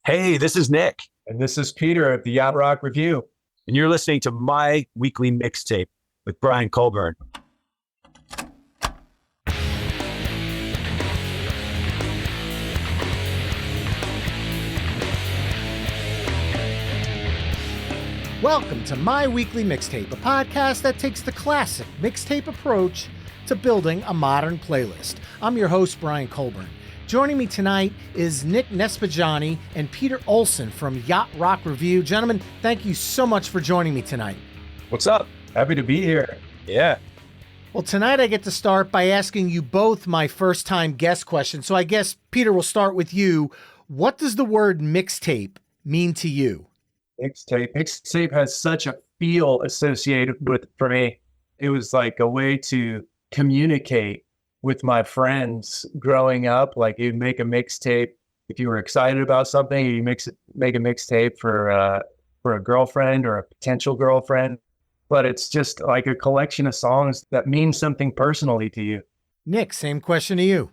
Hey, this is Nick, And this is Peter at the Yacht Rock Revue. and you're listening to my weekly mixtape with Brian Colburn. Welcome to My Weekly Mixtape, a podcast that takes the classic mixtape approach to building a modern playlist. I'm your host, Brian Colburn. Joining me tonight is Nick Niespodziani and Peter Olson from Yacht Rock Revue. Gentlemen, thank you so much for joining me tonight. What's up? Happy to be here. Yeah. Well, tonight I get to start by asking you both my first-time guest question. So I guess, Peter, we'll start with you. What does the word mixtape mean to you? Mixtape has such a feel associated with it for me. It was like a way to communicate with my friends growing up. Like you'd make a mixtape if you were excited about something. You make a mixtape for a girlfriend or a potential girlfriend. But it's just like a collection of songs that mean something personally to you. Nick, same question to you.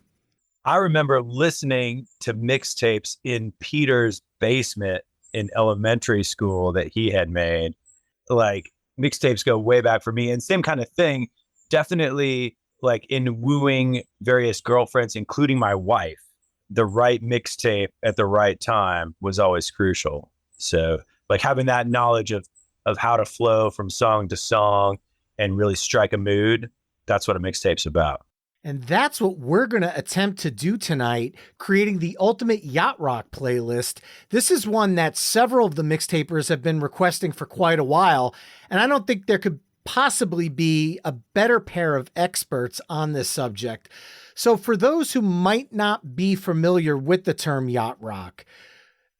I remember listening to mixtapes in Peter's basement in elementary school that he had made. Like mixtapes go way back for me, and same kind of thing. Definitely like in wooing various girlfriends, including my wife, the right mixtape at the right time was always crucial. So like having that knowledge of how to flow from song to song and really strike a mood, that's what a mixtape's about. And that's what we're going to attempt to do tonight, creating the ultimate yacht rock playlist. This is one that several of the mixtapers have been requesting for quite a while, and I don't think there could possibly be a better pair of experts on this subject. So for those who might not be familiar with the term yacht rock,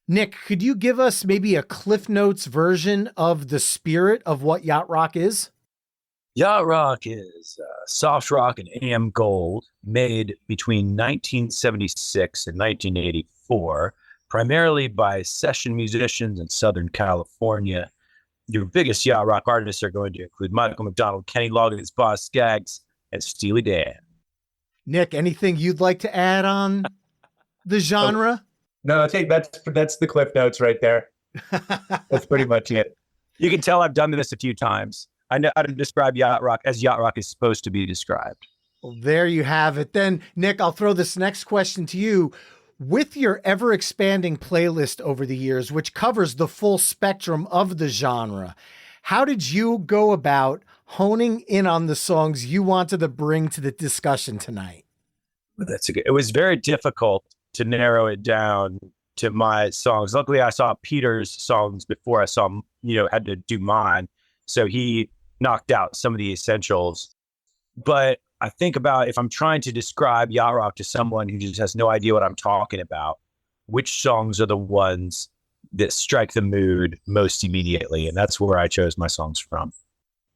Nick, could you give us maybe a Cliff Notes version of the spirit of what yacht rock is? Yacht rock is soft rock and AM gold made between 1976 and 1984, primarily by session musicians in Southern California. Your biggest yacht rock artists are going to include Michael McDonald, Kenny Loggins, Boz Scaggs, and Steely Dan. Nick, anything you'd like to add on the genre? No, I think that's the Cliff Notes right there. That's pretty much it. You can tell I've done this a few times. I know how to describe yacht rock as yacht rock is supposed to be described. Well, there you have it. Then, Nick, I'll throw this next question to you. With your ever-expanding playlist over the years, which covers the full spectrum of the genre, how did you go about honing in on the songs you wanted to bring to the discussion tonight? It was very difficult to narrow it down to my songs. Luckily, I saw Peter's songs before I saw, had to do mine. So he knocked out some of the essentials. But I think about if I'm trying to describe yacht rock to someone who just has no idea what I'm talking about, which songs are the ones that strike the mood most immediately? And that's where I chose my songs from.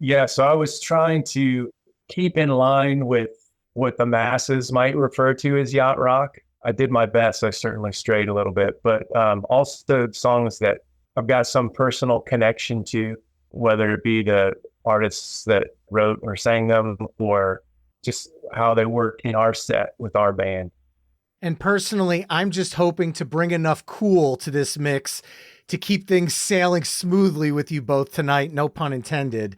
Yeah, so I was trying to keep in line with what the masses might refer to as yacht rock. I did my best. I certainly strayed a little bit, but also songs that I've got some personal connection to, whether it be the artists that wrote or sang them or just how they work in our set with our band. And personally, I'm just hoping to bring enough cool to this mix to keep things sailing smoothly with you both tonight, no pun intended.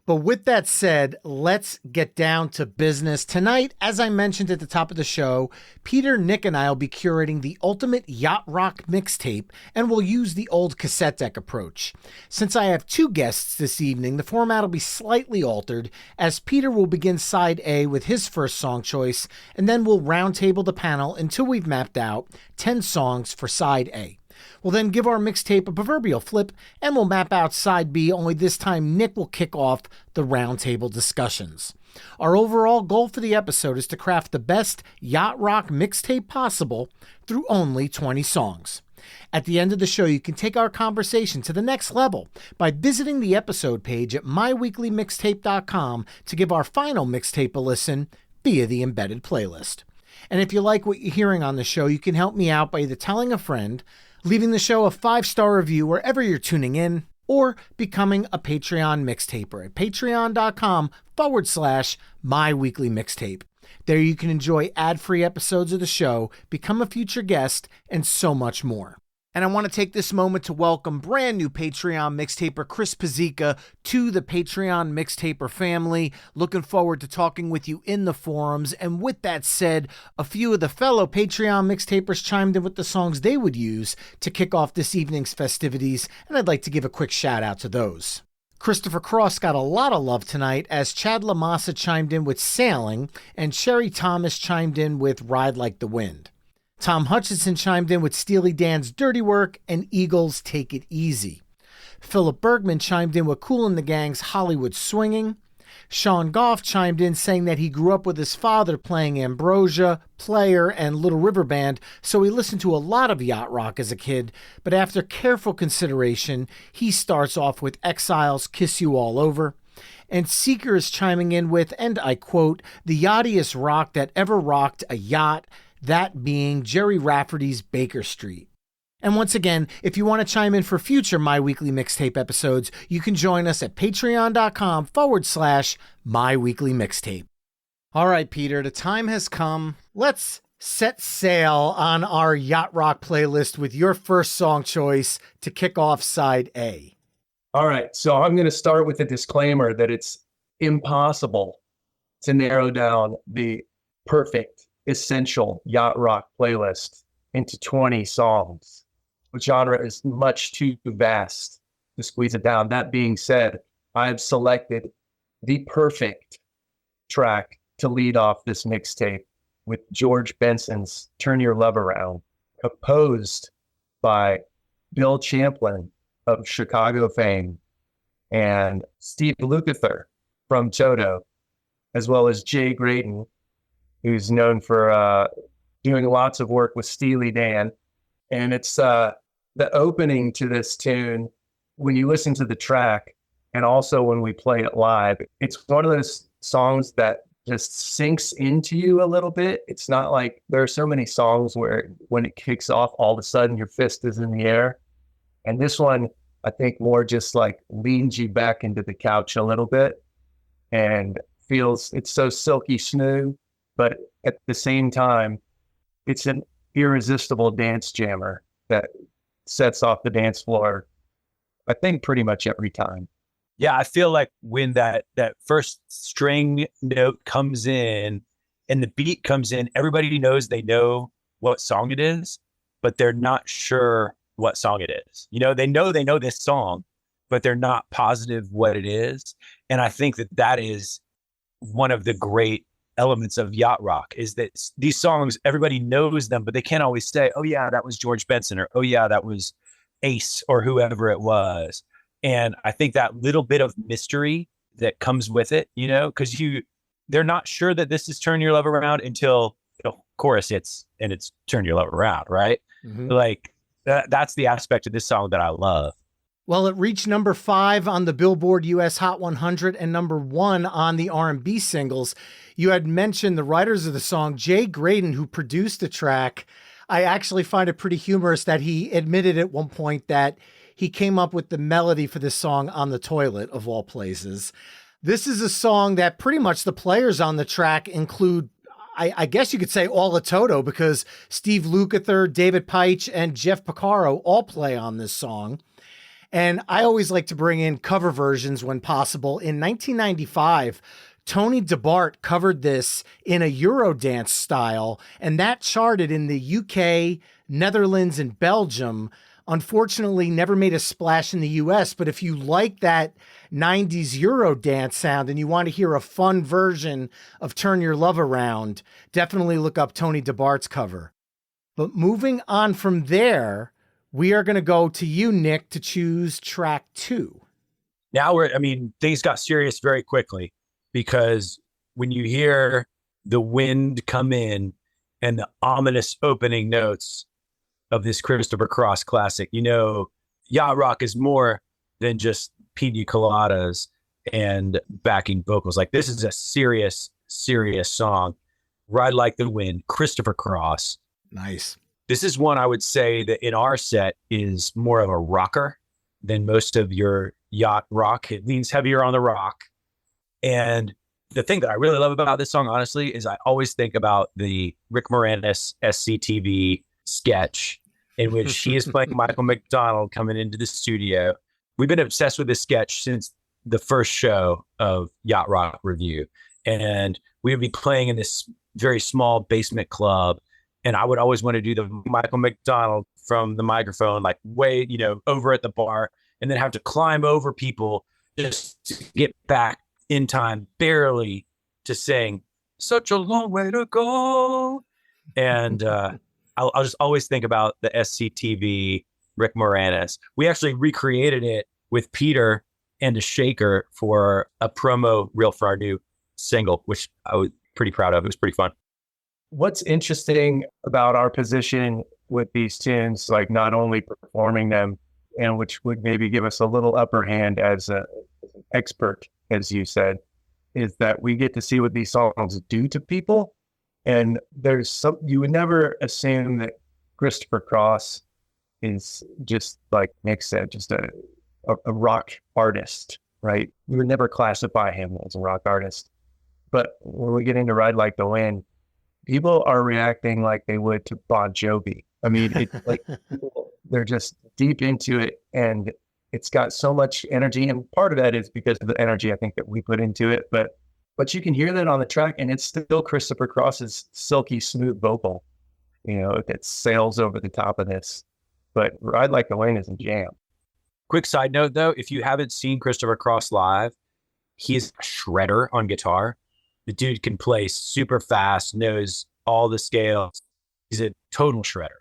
But with that said, let's get down to business. Tonight, as I mentioned at the top of the show, Peter, Nick, and I will be curating the ultimate yacht rock mixtape, and we'll use the old cassette deck approach. Since I have two guests this evening, the format will be slightly altered, as Peter will begin side A with his first song choice, and then we'll roundtable the panel until we've mapped out 10 songs for side A. We'll then give our mixtape a proverbial flip, and we'll map out side B, only this time Nick will kick off the roundtable discussions. Our overall goal for the episode is to craft the best yacht rock mixtape possible through only 20 songs. At the end of the show, you can take our conversation to the next level by visiting the episode page at myweeklymixtape.com to give our final mixtape a listen via the embedded playlist. And if you like what you're hearing on the show, you can help me out by either telling a friend, leaving the show a 5-star review wherever you're tuning in, or becoming a Patreon mixtaper at patreon.com/myweeklymixtape. There you can enjoy ad-free episodes of the show, become a future guest, and so much more. And I want to take this moment to welcome brand new Patreon mixtaper Chris Pazika to the Patreon mixtaper family. Looking forward to talking with you in the forums. And with that said, a few of the fellow Patreon mixtapers chimed in with the songs they would use to kick off this evening's festivities, and I'd like to give a quick shout out to those. Christopher Cross got a lot of love tonight as Chad Lamassa chimed in with Sailing and Sherry Thomas chimed in with Ride Like the Wind. Tom Hutchinson chimed in with Steely Dan's Dirty Work and Eagles' Take It Easy. Philip Bergman chimed in with Kool and the Gang's Hollywood Swinging. Sean Goff chimed in saying that he grew up with his father playing Ambrosia, Player, and Little River Band, so he listened to a lot of yacht rock as a kid, but after careful consideration, he starts off with Exile's Kiss You All Over. And Seeker is chiming in with, and I quote, the yachtiest rock that ever rocked a yacht, that being Jerry Rafferty's Baker Street. And once again, if you want to chime in for future My Weekly Mixtape episodes, you can join us at patreon.com/My Weekly Mixtape. All right, Peter, the time has come. Let's set sail on our Yacht Rock playlist with your first song choice to kick off side A. All right, so I'm going to start with a disclaimer that it's impossible to narrow down the perfect, essential yacht rock playlist into 20 songs. The genre is much too vast to squeeze it down. That being said, I've selected the perfect track to lead off this mixtape with George Benson's Turn Your Love Around, composed by Bill Champlin of Chicago fame and Steve Lukather from Toto, as well as Jay Graydon, who's known for doing lots of work with Steely Dan. And it's the opening to this tune, when you listen to the track, and also when we play it live, it's one of those songs that just sinks into you a little bit. It's not like there are so many songs where when it kicks off, all of a sudden your fist is in the air. And this one, I think, more just like leans you back into the couch a little bit and feels, it's so silky smooth, but at the same time, it's an irresistible dance jammer that sets off the dance floor, I think, pretty much every time. Yeah, I feel like when that first string note comes in and the beat comes in, everybody knows they know what song it is, but they're not sure what song it is. You know they know this song, but they're not positive what it is. And I think that is one of the great elements of yacht rock, is that these songs, everybody knows them, but they can't always say, oh yeah, that was George Benson, or oh yeah, that was Ace, or whoever it was. And I think that little bit of mystery that comes with it, because they're not sure that this is Turn Your Love Around until chorus hits and it's Turn Your Love Around, right? Mm-hmm. Like that's the aspect of this song that I love. Well, it reached number 5 on the Billboard US Hot 100 and number 1 on the R&B singles. You had mentioned the writers of the song, Jay Graydon, who produced the track. I actually find it pretty humorous that he admitted at one point that he came up with the melody for this song on the toilet, of all places. This is a song that pretty much the players on the track include, I guess you could say, all of Toto, because Steve Lukather, David Peich, and Jeff Porcaro all play on this song. And I always like to bring in cover versions when possible. In 1995, Tony DeBart covered this in a Eurodance style, and that charted in the UK, Netherlands, and Belgium. Unfortunately, never made a splash in the US, but if you like that 90s Eurodance sound and you want to hear a fun version of Turn Your Love Around, definitely look up Tony DeBart's cover. But moving on from there, we are going to go to you, Nick, to choose track 2. Now things got serious very quickly, because when you hear the wind come in and the ominous opening notes of this Christopher Cross classic, yacht rock is more than just pina coladas and backing vocals. Like, this is a serious song. Ride Like the Wind, Christopher Cross. Nice. This is one I would say that in our set is more of a rocker than most of your yacht rock. It leans heavier on the rock. And the thing that I really love about this song, honestly, is I always think about the Rick Moranis SCTV sketch in which he is playing Michael McDonald coming into the studio. We've been obsessed with this sketch since the first show of Yacht Rock Revue. And we would be playing in this very small basement club. And I would always want to do the Michael McDonald from the microphone, like way, over at the bar, and then have to climb over people just to get back in time, barely, to sing "Such a Long Way to Go." And I'll just always think about the SCTV Rick Moranis. We actually recreated it with Peter and a shaker for a promo reel for our new single, which I was pretty proud of. It was pretty fun. What's interesting about our position with these tunes, like not only performing them, and which would maybe give us a little upper hand as an expert, as you said, is that we get to see what these songs do to people. And there's some, you would never assume that Christopher Cross is just like Nick said, just a rock artist, right? We would never classify him as a rock artist. But when we get into Ride Like the Wind, people are reacting like they would to Bon Jovi. I mean, it's like they're just deep into it, and it's got so much energy. And part of that is because of the energy I think that we put into it. But you can hear that on the track, and it's still Christopher Cross's silky smooth vocal, that sails over the top of this. But Ride Like the Wind is a jam. Quick side note, though, if you haven't seen Christopher Cross live, he's a shredder on guitar. The dude can play super fast, knows all the scales. He's a total shredder,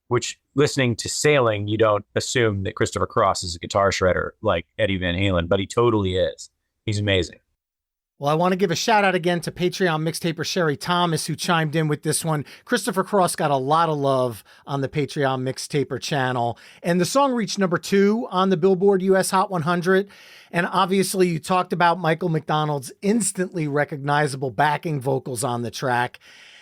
which listening to Sailing, you don't assume that Christopher Cross is a guitar shredder like Eddie Van Halen, but he totally is. He's amazing. Well, I want to give a shout out again to Patreon mixtaper Sherry Thomas, who chimed in with this one. Christopher Cross got a lot of love on the Patreon mixtaper channel, and the song reached number 2 on the Billboard US Hot 100. And obviously you talked about Michael McDonald's instantly recognizable backing vocals on the track.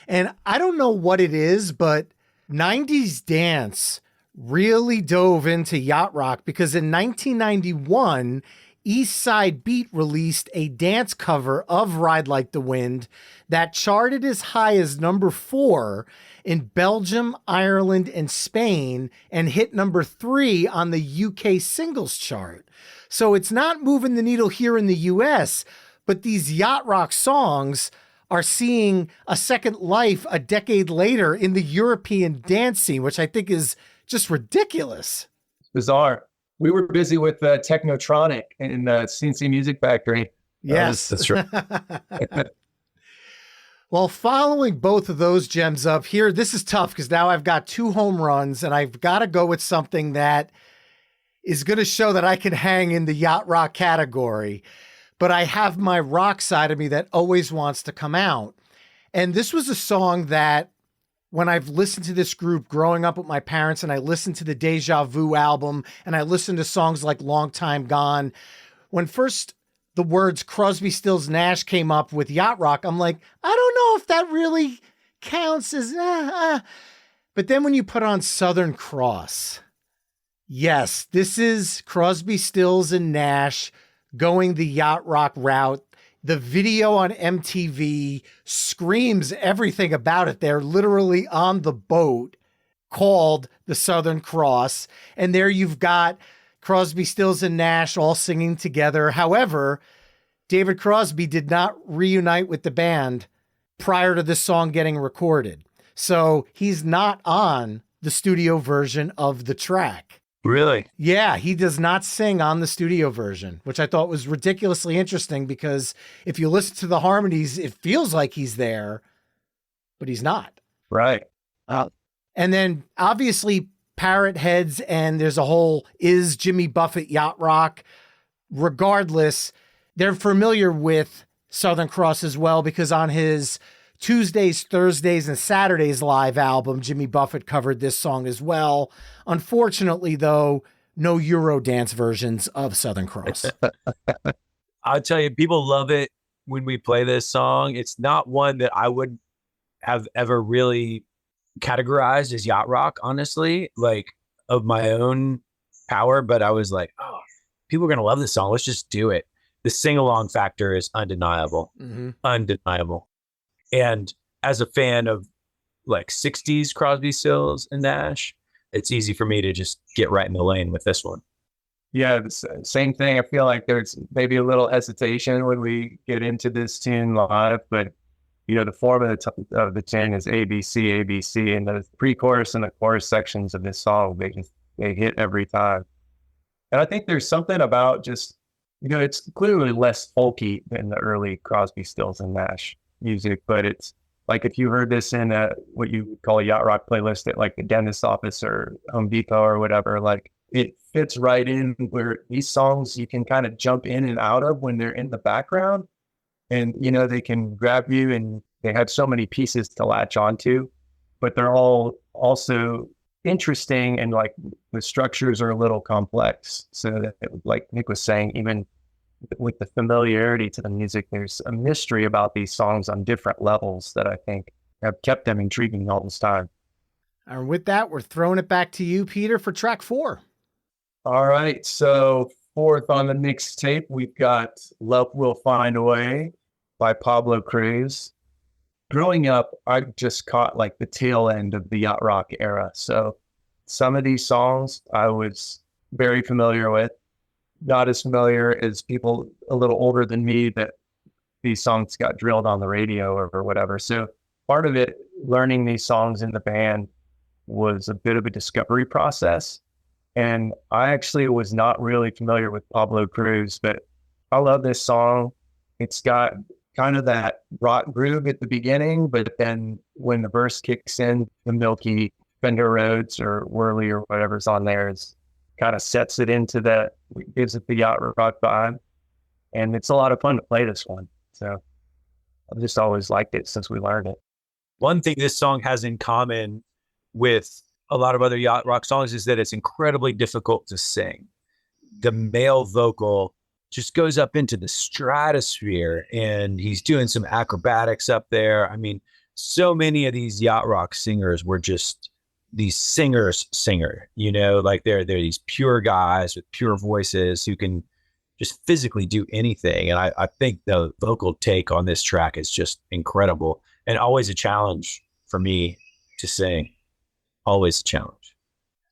And I don't know what it is, but 90s dance really dove into yacht rock, because in 1991, East Side Beat released a dance cover of Ride Like the Wind that charted as high as number 4 in Belgium, Ireland, and Spain, and hit number 3 on the UK singles chart. So it's not moving the needle here in the US, but these yacht rock songs are seeing a second life a decade later in the European dance scene, which I think is just ridiculous. It's bizarre. We were busy with Technotronic in CNC Music Factory. Yes, that's true. Well, following both of those gems up here, this is tough because now I've got 2 home runs, and I've got to go with something that is going to show that I can hang in the yacht rock category. But I have my rock side of me that always wants to come out. And this was a song that, when I've listened to this group growing up with my parents, and I listened to the Deja Vu album, and I listened to songs like Long Time Gone, when first the words Crosby, Stills, Nash came up with yacht rock, I'm like, I don't know if that really counts as, But then when you put on Southern Cross, yes, this is Crosby, Stills, and Nash going the yacht rock route. The video on MTV screams everything about it. They're literally on the boat called the Southern Cross. And there you've got Crosby, Stills, and Nash all singing together. However, David Crosby did not reunite with the band prior to this song getting recorded. So he's not on the studio version of the track. Really? Yeah, he does not sing on the studio version, which I thought was ridiculously interesting, because if you listen to the harmonies, it feels like he's there, but he's not. Right. And then obviously Parrot Heads, and there's a whole Is Jimmy Buffett Yacht Rock. Regardless, they're familiar with Southern Cross as well, because on his Tuesdays, Thursdays, and Saturdays live album, Jimmy Buffett covered this song as well. Unfortunately, though, no Eurodance versions of Southern Cross. I'll tell you, people love it when we play this song. It's not one that I would have ever really categorized as yacht rock, honestly, like of my own power. But I was like, oh, people are going to love this song. Let's just do it. The sing-along factor is undeniable. Undeniable. And as a fan of like 60s Crosby, Stills, and Nash, it's easy for me to just get right in the lane with this one. Yeah, same thing. I feel like there's maybe a little hesitation when we get into this tune live, but the form of the tune is ABC, ABC, and the pre-chorus and the chorus sections of this song, they hit every time. And I think there's something about just, it's clearly less folky than the early Crosby, Stills, and Nash music, but it's like if you heard this in what you would call a yacht rock playlist at like the dentist's office or Home Depot or whatever, like it fits right in where these songs you can kind of jump in and out of when they're in the background, and they can grab you, and they have so many pieces to latch onto, but they're all also interesting, and like the structures are a little complex. So that, like Nick was saying, even with the familiarity to the music, there's a mystery about these songs on different levels that I think have kept them intriguing all this time. And with that, we're throwing it back to you, Peter, for track 4. All right. So fourth on the mixtape, we've got Love Will Find a Way by Pablo Cruz. Growing up, I just caught like the tail end of the yacht rock era. So some of these songs I was very familiar with, not as familiar as people a little older than me that these songs got drilled on the radio or whatever. So part of it, learning these songs in the band, was a bit of a discovery process. And I actually was not really familiar with Pablo Cruz, but I love this song. It's got kind of that rock groove at the beginning, but then when the verse kicks in, the milky Fender Rhodes or Whirly or whatever's on there is kind of sets it into gives it the yacht rock vibe. And it's a lot of fun to play this one. So I've just always liked it since we learned it. One thing this song has in common with a lot of other yacht rock songs is that it's incredibly difficult to sing. The male vocal just goes up into the stratosphere, and he's doing some acrobatics up there. I mean, so many of these yacht rock singers were just these singer, like they're these pure guys with pure voices who can just physically do anything. And I think the vocal take on this track is just incredible, and always a challenge for me to sing. Always a challenge.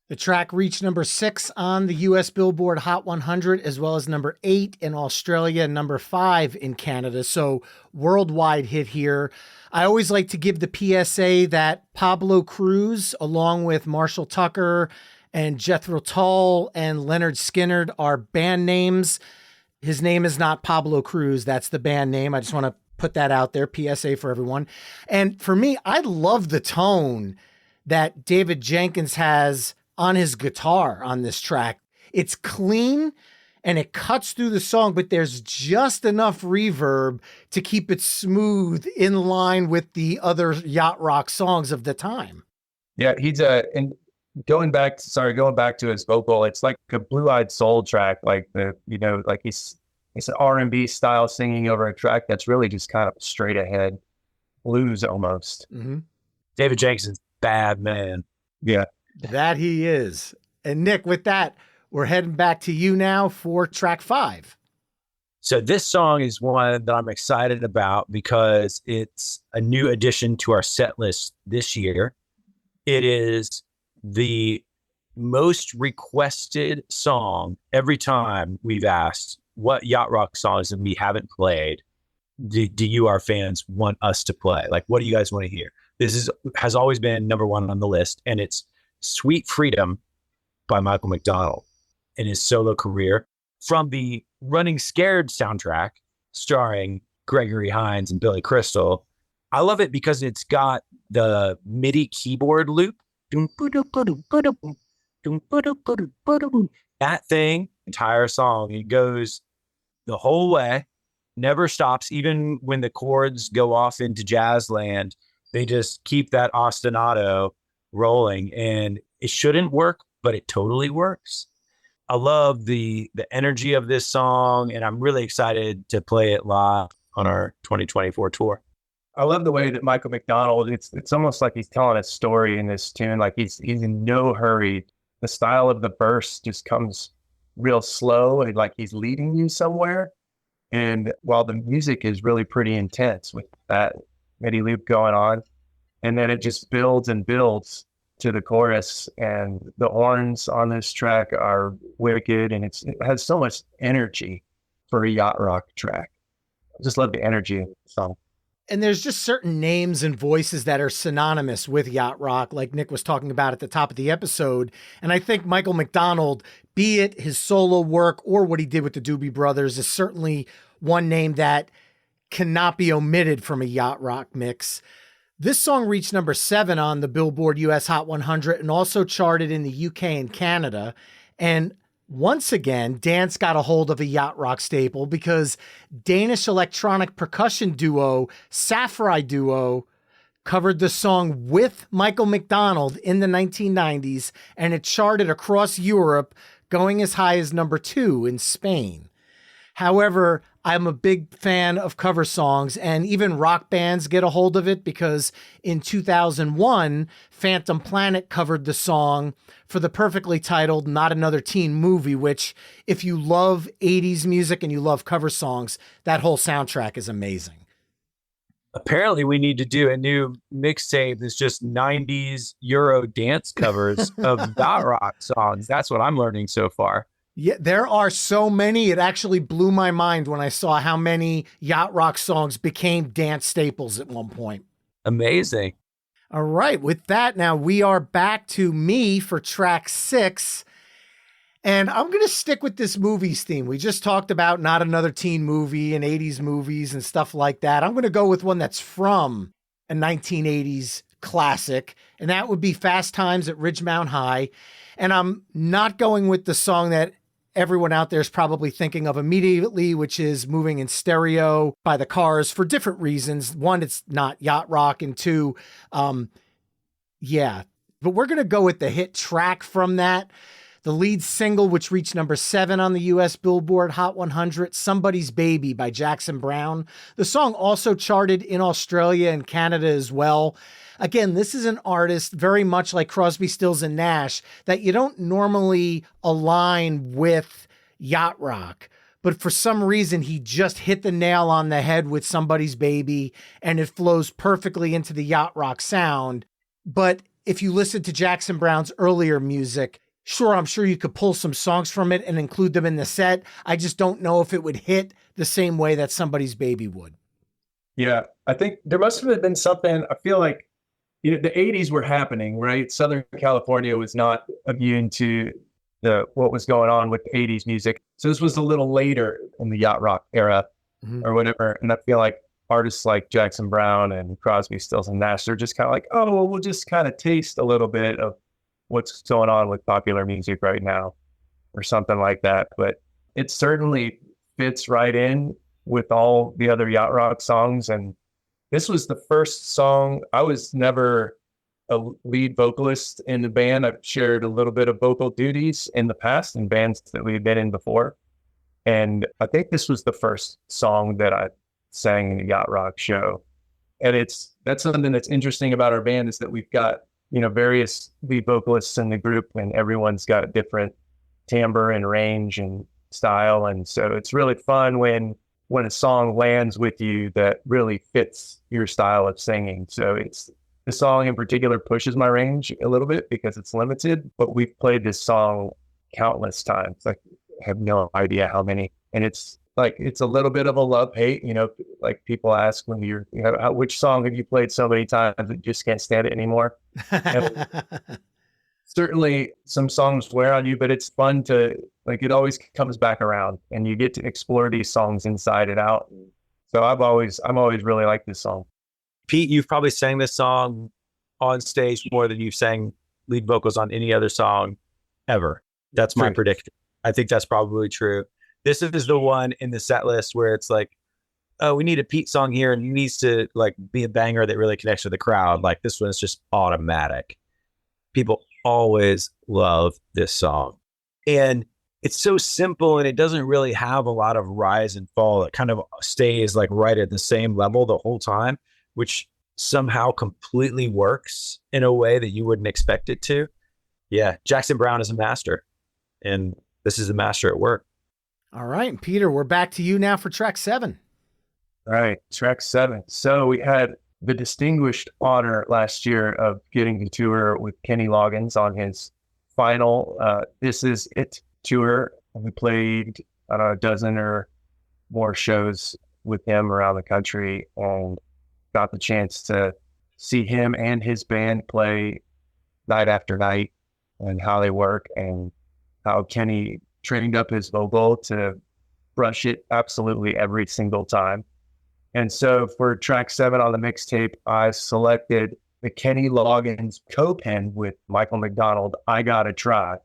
The track reached number 6 on the US Billboard Hot 100, as well as number 8 in Australia, number 5 in Canada. So worldwide hit here. I always like to give the PSA that Pablo Cruz, along with Marshall Tucker and Jethro Tull and Leonard Skinner, are band names. His name is not Pablo Cruz. That's the band name. I just want to put that out there. PSA for everyone. And for me, I love the tone that David Jenkins has on his guitar on this track. It's clean and it cuts through the song, but there's just enough reverb to keep it smooth in line with the other yacht rock songs of the time. Yeah, and going back to his vocal, it's like a Blue-Eyed Soul track, like he's an R&B style singing over a track that's really just kind of straight ahead blues almost. Mm-hmm. David Jenkins, bad man. Yeah. That he is. And Nick, with that, we're heading back to you now for track 5. So this song is one that I'm excited about because it's a new addition to our set list this year. It is the most requested song every time we've asked what yacht rock songs that we haven't played do you, our fans, want us to play? Like, what do you guys want to hear? This has always been number 1 on the list, and it's Sweet Freedom by Michael McDonald in his solo career from the Running Scared soundtrack starring Gregory Hines and Billy Crystal. I love it because it's got the MIDI keyboard loop. That thing, entire song, it goes the whole way, never stops. Even when the chords go off into jazz land, they just keep that ostinato rolling, and it shouldn't work, but it totally works. I love the energy of this song, and I'm really excited to play it live on our 2024 tour. I love the way that Michael McDonald, it's almost like he's telling a story in this tune. Like he's in no hurry. The style of the verse just comes real slow and like he's leading you somewhere. And while the music is really pretty intense with that MIDI loop going on, and then it just builds and builds. to the chorus, and the horns on this track are wicked, and it has so much energy for a yacht rock track. I just love the energy of the song. And there's just certain names and voices that are synonymous with yacht rock, like Nick was talking about at the top of the episode. And I think Michael McDonald, be it his solo work or what he did with the Doobie Brothers, is certainly one name that cannot be omitted from a yacht rock mix. This song reached number 7 on the Billboard US Hot 100 and also charted in the UK and Canada. And once again, Dance got a hold of a yacht rock staple because Danish electronic percussion duo Safri Duo covered the song with Michael McDonald in the 1990s, and it charted across Europe, going as high as number 2 in Spain. However, I'm a big fan of cover songs, and even rock bands get a hold of it because in 2001, Phantom Planet covered the song for the perfectly titled Not Another Teen Movie, which, if you love 80s music and you love cover songs, that whole soundtrack is amazing. Apparently, we need to do a new mixtape that's just 90s Euro dance covers of yacht rock songs. That's what I'm learning so far. Yeah, there are so many. It actually blew my mind when I saw how many yacht rock songs became dance staples at one point. Amazing. All right. With that, now we are back to me for track 6. And I'm going to stick with this movies theme. We just talked about Not Another Teen Movie and 80s movies and stuff like that. I'm going to go with one that's from a 1980s classic, and that would be Fast Times at Ridgemount High. And I'm not going with the song that everyone out there is probably thinking of immediately, which is Moving in Stereo by the Cars for different reasons. One, it's not yacht rock, and two, but we're going to go with the hit track from that. The lead single, which reached number 7 on the US Billboard Hot 100, Somebody's Baby by Jackson Browne. The song also charted in Australia and Canada as well. Again, this is an artist very much like Crosby, Stills, and Nash that you don't normally align with yacht rock. But for some reason, he just hit the nail on the head with Somebody's Baby, and it flows perfectly into the yacht rock sound. But if you listen to Jackson Browne's earlier music, sure, I'm sure you could pull some songs from it and include them in the set. I just don't know if it would hit the same way that Somebody's Baby would. Yeah, I think there must have been something. I feel like the 80s were happening, right? Southern California was not immune to what was going on with 80s music. So this was a little later in the yacht rock era or whatever. And I feel like artists like Jackson Browne and Crosby, Stills, and Nash, they're just kind of like, oh, well, we'll just kind of taste a little bit of what's going on with popular music right now or something like that. But it certainly fits right in with all the other yacht rock songs. And this was the first song. I was never a lead vocalist in the band. I've shared a little bit of vocal duties in the past in bands that we've been in before. And I think this was the first song that I sang in a yacht rock show. And that's something that's interesting about our band is that we've got, various lead vocalists in the group, and everyone's got a different timbre and range and style. And so it's really fun when a song lands with you that really fits your style of singing. So the song in particular pushes my range a little bit because it's limited, but we've played this song countless times. Like, I have no idea how many. And it's a little bit of a love-hate, like people ask when which song have you played so many times that you just can't stand it anymore? Certainly some songs wear on you, but it's fun to, it always comes back around and you get to explore these songs inside and out. So I'm always really liked this song. Pete, you've probably sang this song on stage more than you've sang lead vocals on any other song ever. That's my prediction. I think that's probably true. This is the one in the set list where it's like, oh, we need a Pete song here and it needs to be a banger that really connects with the crowd. Like, this one is just automatic. People always love this song. And it's so simple and it doesn't really have a lot of rise and fall. It kind of stays right at the same level the whole time, which somehow completely works in a way that you wouldn't expect it to. Yeah, Jackson Browne is a master, and this is a master at work. All right, Peter, we're back to you now for track 7. All right, track 7. So we had the distinguished honor last year of getting to tour with Kenny Loggins on his final This Is It tour. We played a dozen or more shows with him around the country and got the chance to see him and his band play night after night and how they work and how Kenny trained up his vocal to brush it absolutely every single time. And so for track 7 on the mixtape, I selected the Kenny Loggins co-pen with Michael McDonald, I Gotta Try,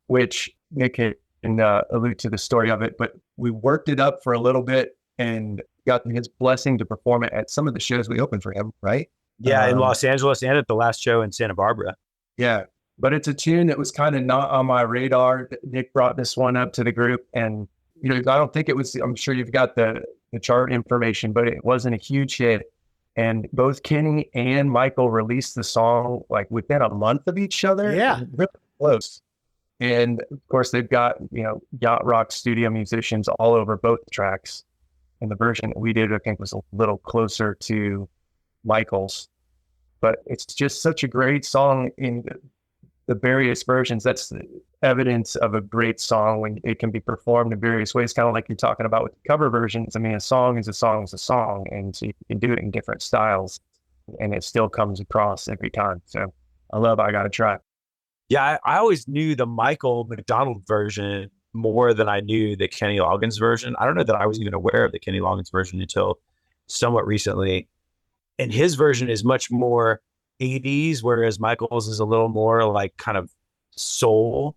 which Nick can allude to the story of it, but we worked it up for a little bit and got his blessing to perform it at some of the shows we opened for him, right? Yeah, in Los Angeles and at the last show in Santa Barbara. Yeah, but it's a tune that was kind of not on my radar. Nick brought this one up to the group, and I don't think it was, I'm sure you've got the chart information, but it wasn't a huge hit. And both Kenny and Michael released the song like within a month of each other. Yeah. Really close. And of course, they've got, Yacht Rock studio musicians all over both tracks. And the version that we did, I think, was a little closer to Michael's. But it's just such a great song in the various versions. That's the evidence of a great song when it can be performed in various ways, kind of like you're talking about with the cover versions. I mean, a song is a song is a song, and so you can do it in different styles, and it still comes across every time. So I love I Gotta Try. Yeah, I always knew the Michael McDonald version more than I knew the Kenny Loggins version. I don't know that I was even aware of the Kenny Loggins version until somewhat recently. And his version is much more 80s, whereas Michael's is a little more like kind of soul.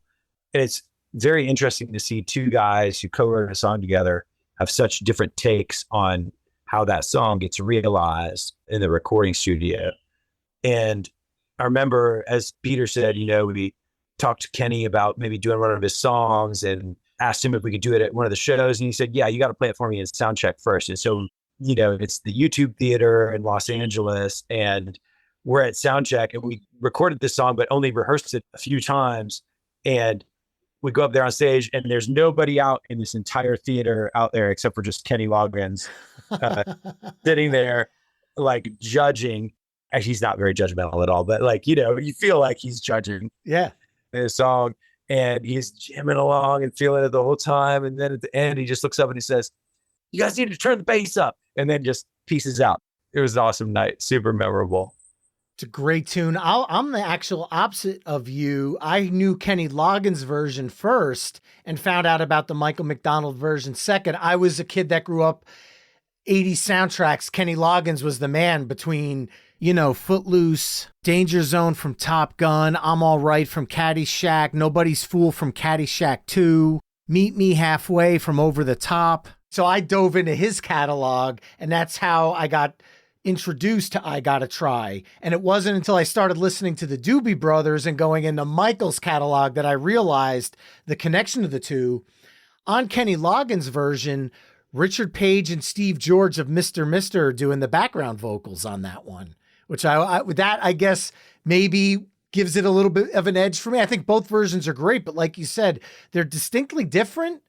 And it's very interesting to see two guys who co-wrote a song together have such different takes on how that song gets realized in the recording studio. And I remember, as Peter said, we talked to Kenny about maybe doing one of his songs and asked him if we could do it at one of the shows. And he said, yeah, you got to play it for me in sound check first. And so, it's the YouTube Theater in Los Angeles, and we're at sound check, and we recorded this song, but only rehearsed it a few times. And we go up there on stage, and there's nobody out in this entire theater out there except for just Kenny Loggins sitting there, like judging. Actually, he's not very judgmental at all, but like, you feel like he's judging his song, and he's jamming along and feeling it the whole time. And then at the end, he just looks up and he says, you guys need to turn the bass up, and then just pieces out. It was an awesome night. Super memorable. It's a great tune. I'm the actual opposite of you. I knew Kenny Loggins' version first and found out about the Michael McDonald version second. I was a kid that grew up 80s soundtracks. Kenny Loggins was the man between, Footloose, Danger Zone from Top Gun, I'm All Right from Caddyshack, Nobody's Fool from Caddyshack 2, Meet Me Halfway from Over the Top. So I dove into his catalog, and that's how I got introduced to I Gotta Try. And it wasn't until I started listening to the Doobie Brothers and going into Michael's catalog that I realized the connection of the two. On Kenny Loggins' version, Richard Page and Steve George of Mr. Mister are doing the background vocals on that one, which I guess maybe gives it a little bit of an edge for me. I think both versions are great, but like you said, they're distinctly different,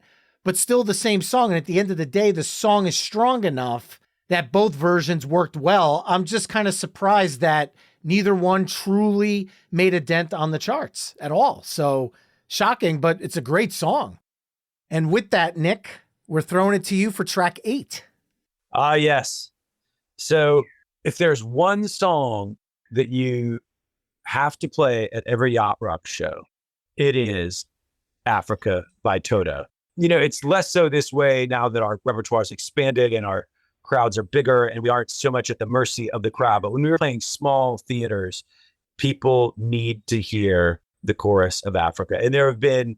but still the same song. And at the end of the day, the song is strong enough that both versions worked well. I'm just kind of surprised that neither one truly made a dent on the charts at all. So shocking, but it's a great song. And with that, Nick, we're throwing it to you for track 8. Yes. So if there's one song that you have to play at every Yacht Rock show, it is Africa by Toto. It's less so this way now that our repertoire is expanded and our crowds are bigger and we aren't so much at the mercy of the crowd. But when we were playing small theaters, people need to hear the chorus of Africa. And there have been,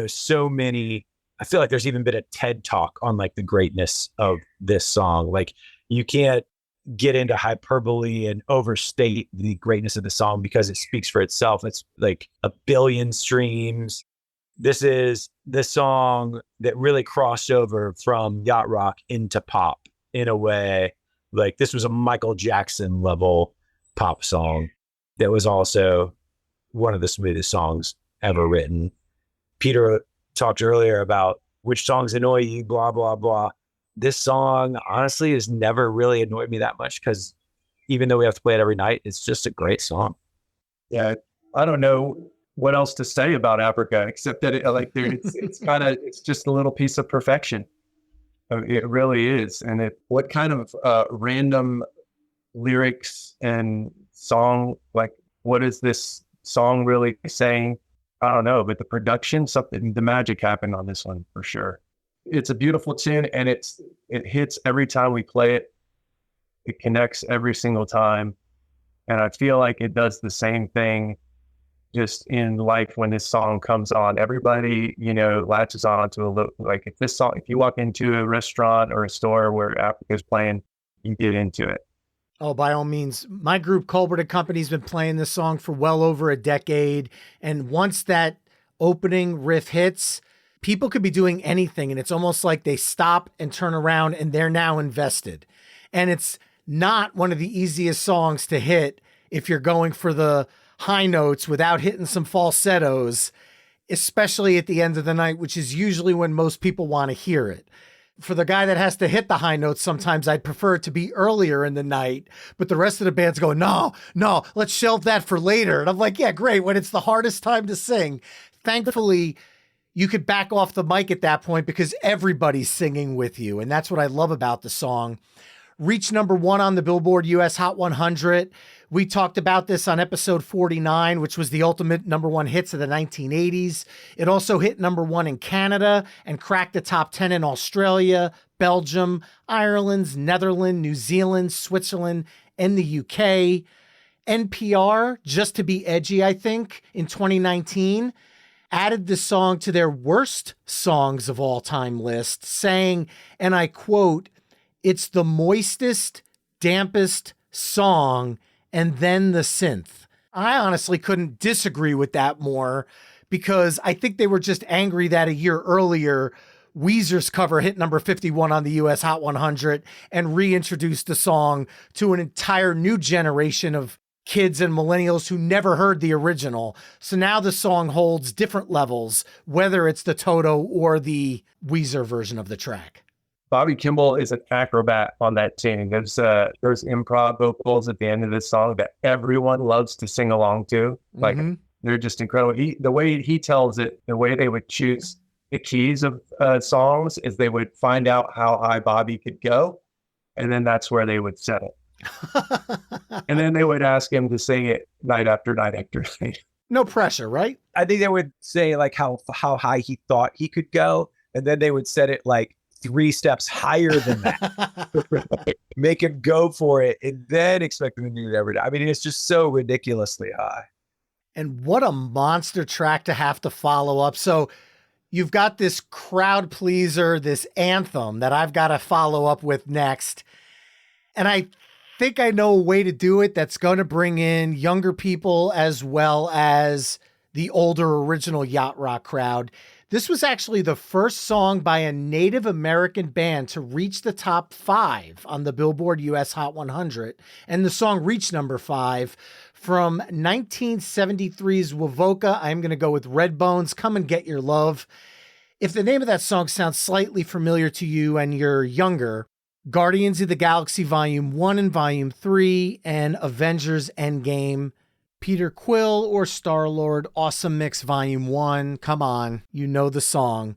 so many, I feel like there's even been a TED talk on like the greatness of this song. Like you can't get into hyperbole and overstate the greatness of the song because it speaks for itself. It's like 1 billion streams. This is the song that really crossed over from yacht rock into pop in a way. Like this was a Michael Jackson level pop song that was also one of the smoothest songs ever written. Peter talked earlier about which songs annoy you, blah, blah, blah. This song honestly has never really annoyed me that much because even though we have to play it every night, it's just a great song. Yeah, I don't know what else to say about Africa except that it's just a little piece of perfection. It really is. And what kind of random lyrics and song, like what is this song really saying? I don't know, but the production, the magic happened on this one for sure. It's a beautiful tune, and it hits every time we play it. It connects every single time. And I feel like it does the same thing just in life when this song comes on. Everybody, latches on to a little, like if you walk into a restaurant or a store where Africa's playing, you get into it. Oh, by all means. My group, Colbert and Company's been playing this song for well over a decade. And once that opening riff hits, people could be doing anything. And it's almost like they stop and turn around and they're now invested. And it's not one of the easiest songs to hit if you're going for the high notes without hitting some falsettos, especially at the end of the night, which is usually when most people want to hear it. For the guy that has to hit the high notes, sometimes I'd prefer it to be earlier in the night, but the rest of the band's going, no, let's shelve that for later. And I'm like, yeah, great, when it's the hardest time to sing. Thankfully, you could back off the mic at that point because everybody's singing with you. And that's what I love about the song. Reached number 1 on the Billboard US Hot 100. We talked about this on episode 49, which was the ultimate number 1 hits of the 1980s. It also hit number 1 in Canada and cracked the top 10 in Australia, Belgium, Ireland, Netherlands, New Zealand, Switzerland, and the UK. NPR, just to be edgy, I think, in 2019, added the song to their worst songs of all time list, saying, and I quote, "It's the moistest, dampest song, and then the synth." I honestly couldn't disagree with that more because I think they were just angry that a year earlier, Weezer's cover hit number 51 on the US Hot 100 and reintroduced the song to an entire new generation of kids and millennials who never heard the original. So now the song holds different levels, whether it's the Toto or the Weezer version of the track. Bobby Kimball is an acrobat on that tune. There's improv vocals at the end of this song that everyone loves to sing along to. Like they're just incredible. The way he tells it, the way they would choose the keys of songs is they would find out how high Bobby could go, and then that's where they would set it. And then they would ask him to sing it night after night after night. No pressure, right? I think they would say like how high he thought he could go, and then they would set it like 3 steps higher than that. Make him go for it and then expect him to do it every day. I mean, it's just so ridiculously high. And what a monster track to have to follow up. So you've got this crowd pleaser, this anthem that I've got to follow up with next. And I think I know a way to do it that's going to bring in younger people as well as the older original Yacht Rock crowd. This was actually the first song by a Native American band to reach the top 5 on the Billboard US Hot 100. And the song reached number 5 from 1973's Wovoka. I'm going to go with Redbones, Come and Get Your Love. If the name of that song sounds slightly familiar to you and you're younger, Guardians of the Galaxy Volume 1 and Volume 3 and Avengers Endgame, Peter Quill or Star-Lord, Awesome Mix Volume 1. Come on, you know the song.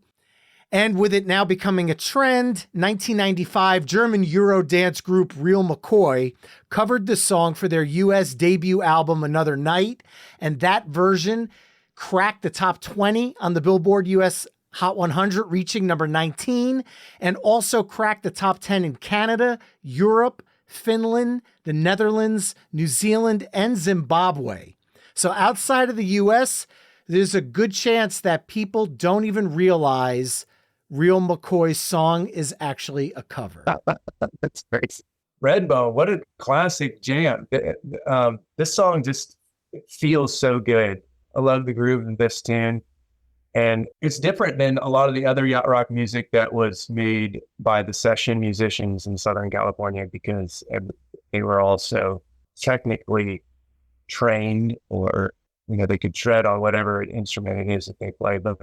And with it now becoming a trend, 1995 German Euro dance group Real McCoy covered the song for their US debut album Another Night, and that version cracked the top 20 on the Billboard US Hot 100, reaching number 19, and also cracked the top 10 in Canada, Europe, Finland, the Netherlands, New Zealand, and Zimbabwe. So outside of the US, there's a good chance that people don't even realize Real McCoy's song is actually a cover. That's great. Redbone, what a classic jam. This song just feels so good. I love the groove of this tune. And it's different than a lot of the other yacht rock music that was made by the session musicians in Southern California because they were also technically trained, or they could tread on whatever instrument it is that they play. But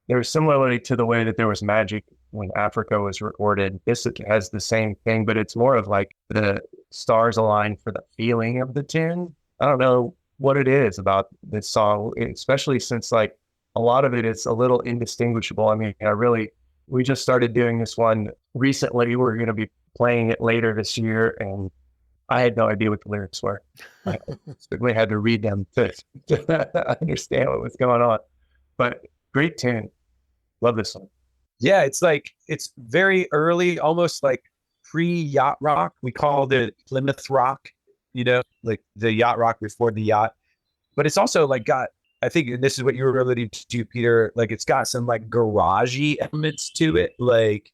there was similarly to the way that there was magic when Africa was recorded. This has the same thing, but it's more of like the stars align for the feeling of the tune. I don't know what it is about this song, especially since like a lot of it is a little indistinguishable. I mean, we just started doing this one recently. We're going to be playing it later this year, and I had no idea what the lyrics were. I basically had to read them to understand what was going on. But great tune. Love this song. Yeah, it's very early, almost like pre-yacht rock. We called it Plymouth rock, like the yacht rock before the yacht. But it's also like I think, and this is what you were alluding to, Peter, like it's got some like garagey elements to it. Like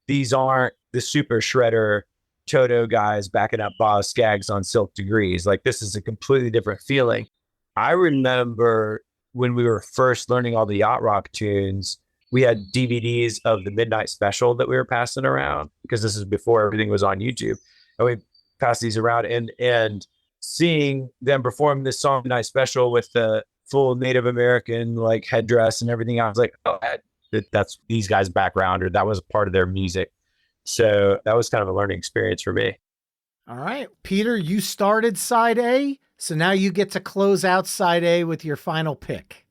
these aren't the super shredder Toto guys backing up Boz Scaggs on Silk Degrees. Like this is a completely different feeling. I remember when we were first learning all the yacht rock tunes, we had DVDs of the Midnight Special that we were passing around, because this is before everything was on YouTube. And we passed these around, and seeing them perform this song, Midnight Special, with the full Native American like headdress and everything, I was like, oh, that's these guys' background, or that was part of their music. So that was kind of a learning experience for me. All right, Peter, you started side A, so now you get to close out side A with your final pick.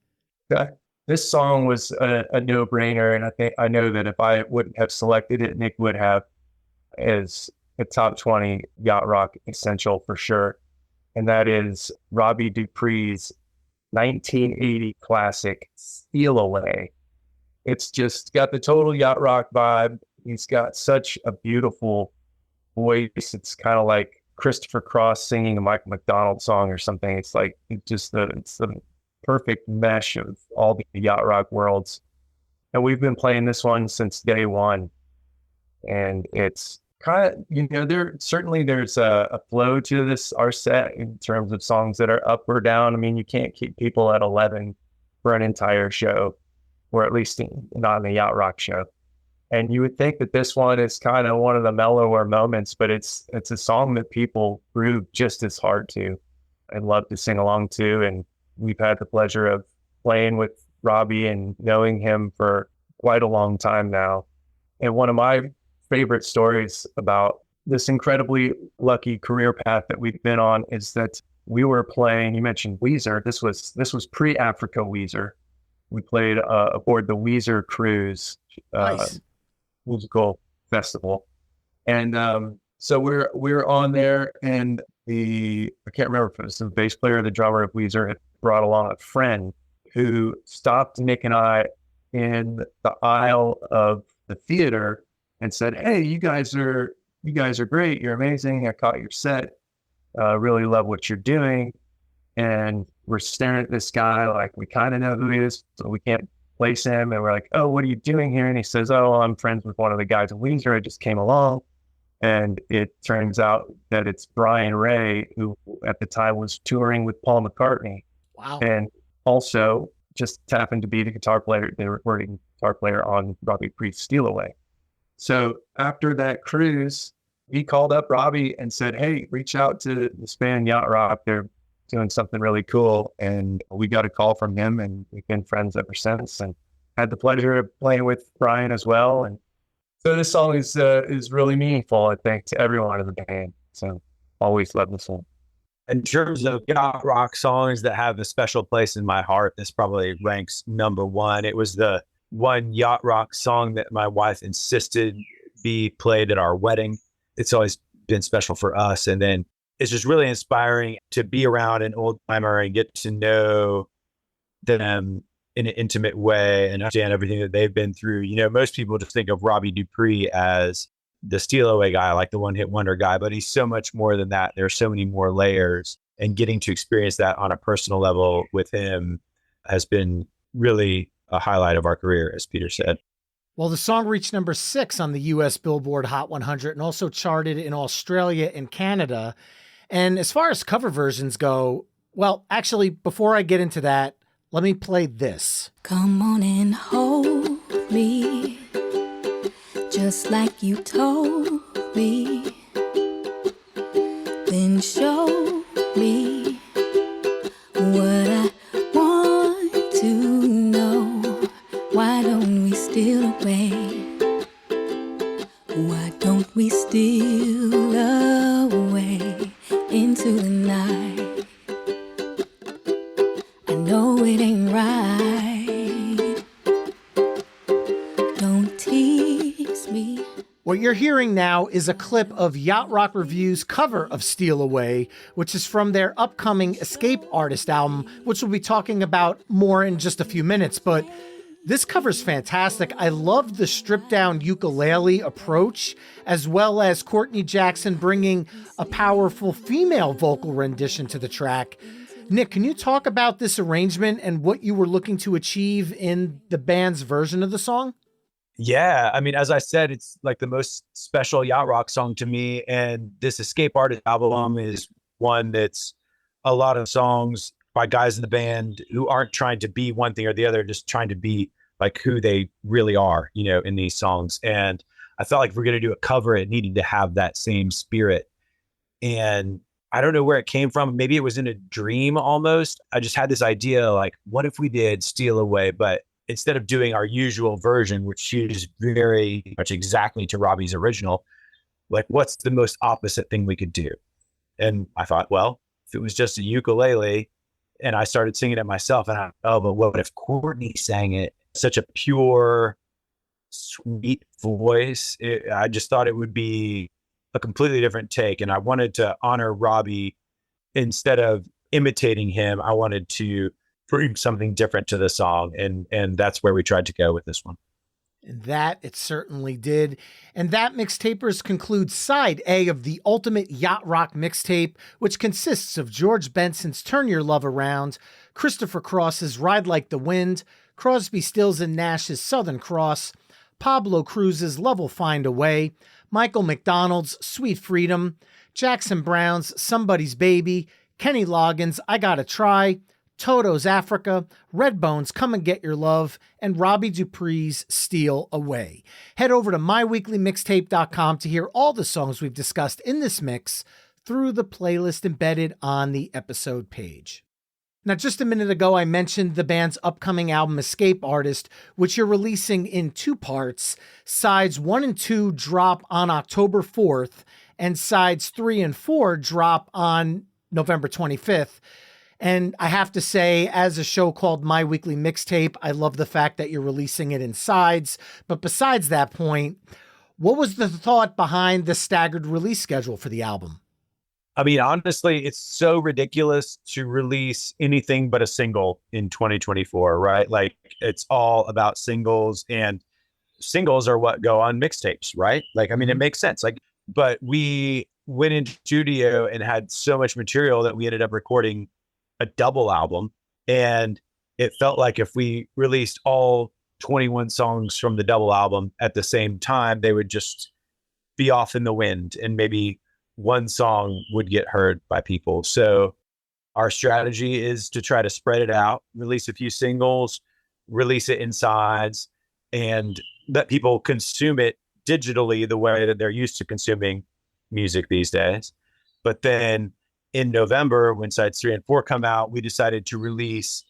Okay. This song was a no-brainer, and I know that if I wouldn't have selected it, Nick would have, as a top 20 yacht rock essential for sure. And that is Robbie Dupree's 1980 classic, Steal Away. It's just got the total yacht rock vibe. He's got such a beautiful voice. It's kind of like Christopher Cross singing a Michael McDonald song or something. It's like it's the perfect mesh of all the yacht rock worlds. And we've been playing this one since day one. And it's kind of, there's a flow to our set in terms of songs that are up or down. I mean, you can't keep people at 11 for an entire show, or at least not in a yacht rock show. And you would think that this one is kind of one of the mellower moments, but it's a song that people groove just as hard to and love to sing along to. And we've had the pleasure of playing with Robbie and knowing him for quite a long time now. And one of my favorite stories about this incredibly lucky career path that we've been on is that we were playing, you mentioned Weezer. This was pre-Africa Weezer. We played aboard the Weezer cruise. Nice. Musical festival. And so we're on there, and I can't remember if it was the bass player or the drummer of Weezer had brought along a friend who stopped Nick and I in the aisle of the theater and said, "Hey, you guys are great. You're amazing. I caught your set. Really love what you're doing." And we're staring at this guy like we kind of know who he is, so we can't place him. And we're like, "Oh, what are you doing here?" And he says, "Oh, I'm friends with one of the guys in Weezer. I just came along." And it turns out that it's Brian Ray, who at the time was touring with Paul McCartney. Wow. And also just happened to be the recording guitar player on Robbie Dupree's Steal Away. So after that cruise, he called up Robbie and said, "Hey, reach out to this band Yacht Rock. They're doing something really cool." And we got a call from him, and we've been friends ever since, and had the pleasure of playing with Brian as well. And so this song is really meaningful, I think, to everyone in the band. So always love this song. In terms of yacht rock songs that have a special place in my heart, this probably ranks number one. It was the one yacht rock song that my wife insisted be played at our wedding. It's always been special for us. And then it's just really inspiring to be around an old timer and get to know them in an intimate way and understand everything that they've been through. Most people just think of Robbie Dupree as the Steal Away guy, like the one-hit wonder guy, but he's so much more than that. There are so many more layers, and getting to experience that on a personal level with him has been really a highlight of our career, as Peter said. Well, the song reached number 6 on the US Billboard Hot 100 and also charted in Australia and Canada. And as far as cover versions go, well, actually, before I get into that, let me play this. Come on and hold me, just like you told me. Then show me what I want to know. Why don't steal away? Why don't we steal away into the night? I know it ain't right. Don't tease me. What you're hearing now is a clip of Yacht Rock Revue's cover of Steal Away, which is from their upcoming Escape Artist album, which we'll be talking about more in just a few minutes. But this cover's fantastic. I love the stripped down ukulele approach, as well as Courtney Jackson bringing a powerful female vocal rendition to the track. Nick, can you talk about this arrangement and what you were looking to achieve in the band's version of the song? Yeah, I mean, as I said, it's like the most special yacht rock song to me. And this Escape Artist album is one that's a lot of songs by guys in the band who aren't trying to be one thing or the other, just trying to be like who they really are, you know, in these songs. And I felt like if we're going to do a cover, it needed to have that same spirit. And I don't know where it came from. Maybe it was in a dream almost. I just had this idea, like, what if we did Steal Away, but instead of doing our usual version, which is very much exactly to Robbie's original, like, what's the most opposite thing we could do? And I thought, well, if it was just a ukulele and I started singing it myself, and but what if Courtney sang it? Such a pure, sweet voice. I just thought it would be a completely different take. And I wanted to honor Robbie. Instead of imitating him, I wanted to bring something different to the song. And that's where we tried to go with this one. And that it certainly did. And that, Mixtapers, concludes side A of the ultimate yacht rock mixtape, which consists of George Benson's Turn Your Love Around, Christopher Cross's Ride Like the Wind, Crosby, Stills and Nash's Southern Cross, Pablo Cruz's Love Will Find a Way, Michael McDonald's Sweet Freedom, Jackson Brown's Somebody's Baby, Kenny Loggins' I Gotta Try, Toto's Africa, Redbone's Come and Get Your Love, and Robbie Dupree's Steal Away. Head over to myweeklymixtape.com to hear all the songs we've discussed in this mix through the playlist embedded on the episode page. Now, just a minute ago, I mentioned the band's upcoming album, Escape Artist, which you're releasing in two parts. Sides 1 and 2 drop on October 4th, and sides 3 and 4 drop on November 25th. And I have to say, as a show called My Weekly Mixtape, I love the fact that you're releasing it in sides. But besides that point, what was the thought behind the staggered release schedule for the album? I mean, honestly, it's so ridiculous to release anything but a single in 2024, right? Like, it's all about singles, and singles are what go on mixtapes, right? Like, I mean, it makes sense. Like, but we went into studio and had so much material that we ended up recording a double album. And it felt like if we released all 21 songs from the double album at the same time, they would just be off in the wind, and maybe one song would get heard by people. So our strategy is to try to spread it out, release a few singles, release it in sides, and let people consume it digitally the way that they're used to consuming music these days. But then in November, when sides 3 and 4 come out, we decided to release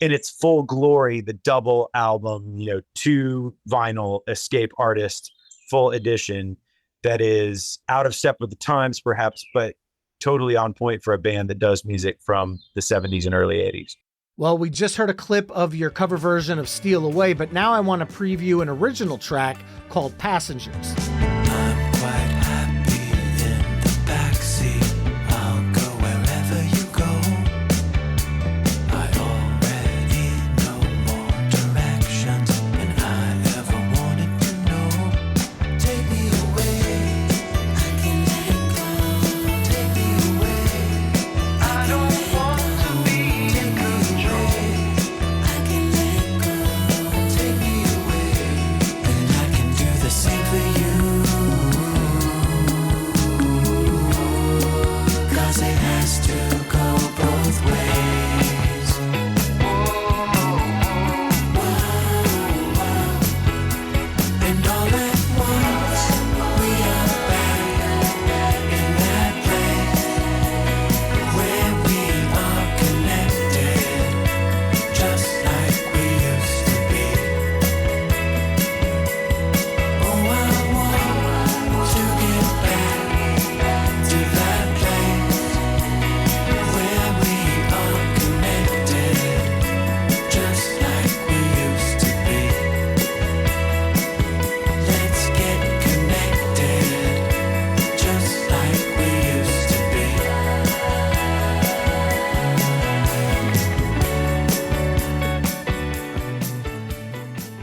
in its full glory the double album, 2 vinyl Escape Artist full edition that is out of step with the times, perhaps, but totally on point for a band that does music from the 70s and early 80s. Well, we just heard a clip of your cover version of Steal Away, but now I want to preview an original track called Passengers. I'm quite happy in the backseat. I'll go wherever you go. I already know more directions than I ever wanted to know. Take me away. I can let go. Take me away. I don't want to be in control. I can let go. Take me away. And I can do the same for you.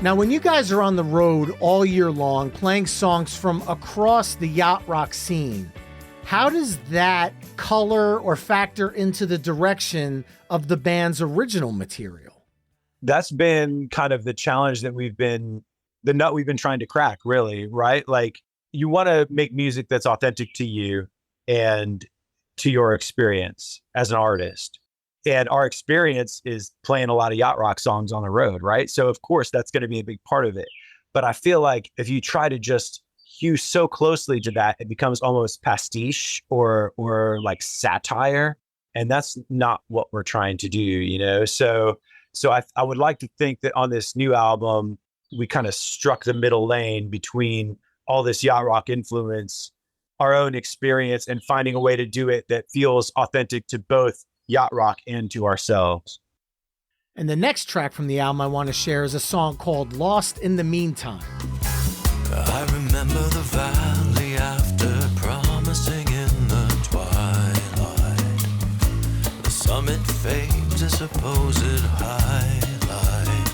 Now, when you guys are on the road all year long, playing songs from across the yacht rock scene, how does that color or factor into the direction of the band's original material? That's been kind of the challenge that the nut we've been trying to crack, really, right? Like, you want to make music that's authentic to you and to your experience as an artist. And our experience is playing a lot of yacht rock songs on the road, right? So of course that's going to be a big part of it. But I feel like if you try to just hew so closely to that, it becomes almost pastiche or like satire. And that's not what we're trying to do, you know? So I would like to think that on this new album, we kind of struck the middle lane between all this yacht rock influence, our own experience, and finding a way to do it that feels authentic to both yacht rock and to ourselves. And the next track from the album I want to share is a song called Lost in the Meantime. I remember the valley after promising in the twilight. The summit fades, a supposed highlight,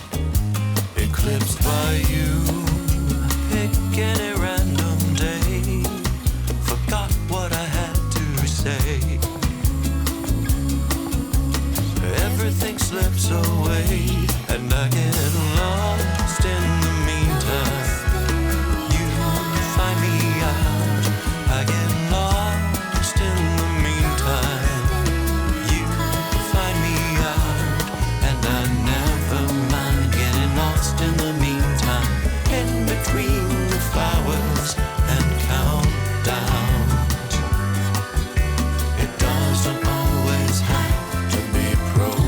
eclipsed by you. Pick any random day, forgot what I had to say. Everything slips away, and I get lost in the meantime. You find me out, I get lost in the meantime. You find me out, and I never mind getting lost in the meantime. In between the flowers and countdowns, it doesn't always have to be profound.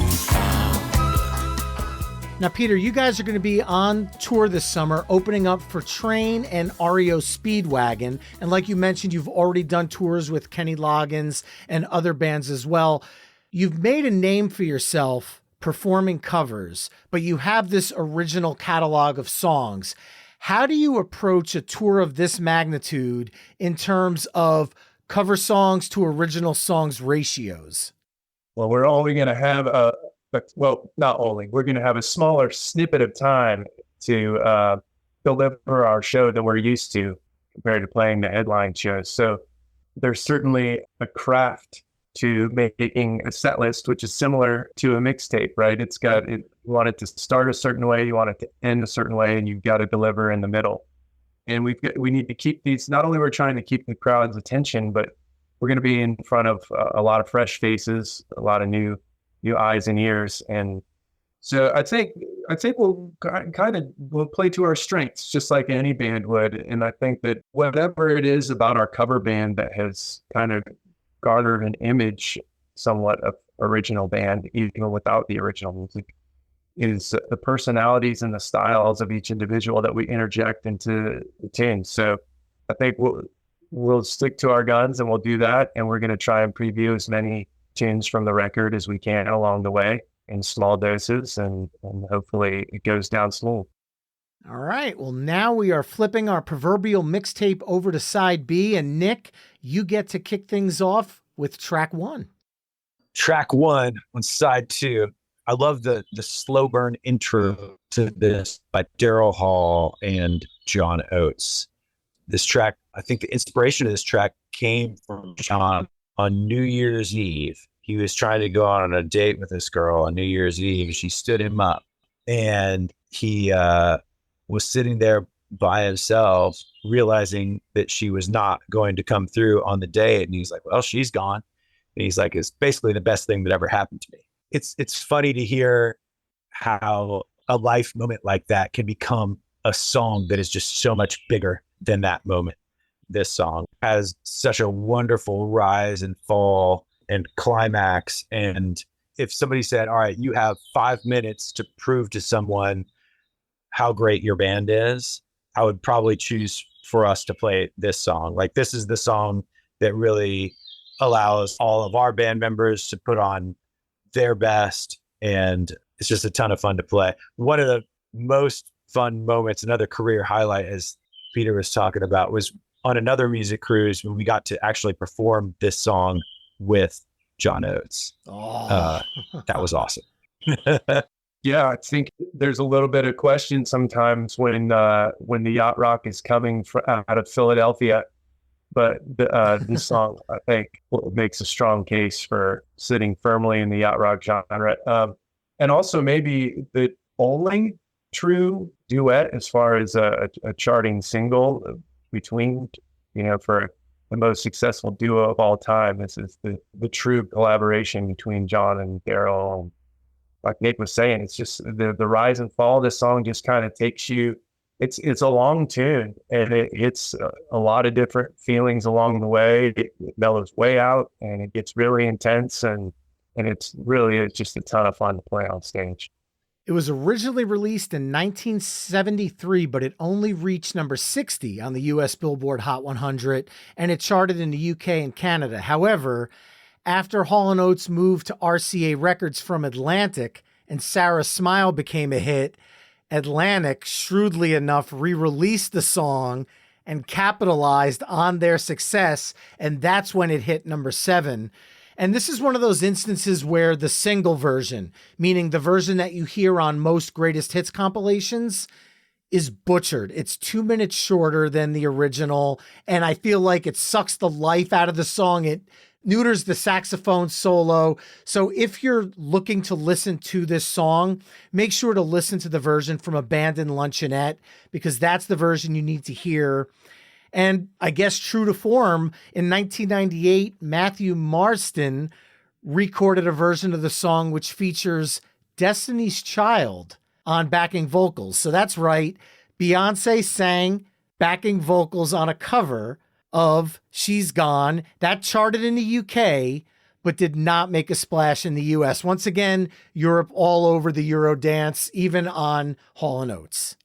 Now, Peter, you guys are going to be on tour this summer, opening up for Train and REO Speedwagon. And like you mentioned, you've already done tours with Kenny Loggins and other bands as well. You've made a name for yourself performing covers, but you have this original catalog of songs. How do you approach a tour of this magnitude in terms of cover songs to original songs ratios? Well, we're only going to have we're going to have a smaller snippet of time to deliver our show than we're used to compared to playing the headline shows. So there's certainly a craft to making a set list, which is similar to a mixtape, right? You want it to start a certain way, you want it to end a certain way, and you've got to deliver in the middle. And we need to keep these, not only we're trying to keep the crowd's attention, but we're going to be in front of a lot of fresh faces, a lot of new eyes and ears. And so I think we'll we'll play to our strengths, just like any band would. And I think that whatever it is about our cover band that has kind of garnered an image somewhat of original band, even without the original music, is the personalities and the styles of each individual that we interject into the tunes. So I think we'll stick to our guns and we'll do that. And we're going to try and preview as many tunes from the record as we can along the way in small doses, and hopefully it goes down smooth. All right. Well, now we are flipping our proverbial mixtape over to side B, and Nick, you get to kick things off with track 1. Track 1 on side 2. I love the slow burn intro to this by Daryl Hall and John Oates. This track, I think the inspiration of this track came from John on New Year's Eve. He was trying to go on a date with this girl on New Year's Eve. She stood him up, and he was sitting there by himself, realizing that she was not going to come through on the date. And he's like, well, she's gone. And he's like, it's basically the best thing that ever happened to me. It's funny to hear how a life moment like that can become a song that is just so much bigger than that moment. This song has such a wonderful rise and fall and climax. And if somebody said, all right, you have 5 minutes to prove to someone how great your band is, I would probably choose for us to play this song. Like, this is the song that really allows all of our band members to put on their best. And it's just a ton of fun to play. One of the most fun moments, another career highlight, as Peter was talking about, was on another music cruise when we got to actually perform this song with John Oates. Oh. That was awesome. Yeah, I think there's a little bit of question sometimes when the yacht rock is coming out of Philadelphia, but this song I think makes a strong case for sitting firmly in the yacht rock genre, and also maybe the only true duet as far as a charting single between, for the most successful duo of all time. This is the true collaboration between John and Daryl. Like Nick was saying, it's just the rise and fall of this song just kind of takes you. It's a long tune, and it hits a lot of different feelings along the way. It mellows way out, and it gets really intense, and it's just a ton of fun to play on stage. It was originally released in 1973, but it only reached number 60 on the US Billboard Hot 100, and it charted in the UK and Canada. However, after Hall & Oates moved to RCA Records from Atlantic and Sarah's Smile became a hit, Atlantic, shrewdly enough, re-released the song and capitalized on their success, and that's when it hit number 7. And this is one of those instances where the single version, meaning the version that you hear on most greatest hits compilations, is butchered. It's 2 minutes shorter than the original, and I feel like it sucks the life out of the song. It neuters the saxophone solo. So if you're looking to listen to this song, make sure to listen to the version from Abandoned Luncheonette, because that's the version you need to hear. And I guess true to form, in 1998, Matthew Marston recorded a version of the song which features Destiny's Child on backing vocals. So that's right, Beyonce sang backing vocals on a cover of She's Gone. That charted in the UK, but did not make a splash in the US. Once again, Europe all over the Eurodance, even on Hall & Oates.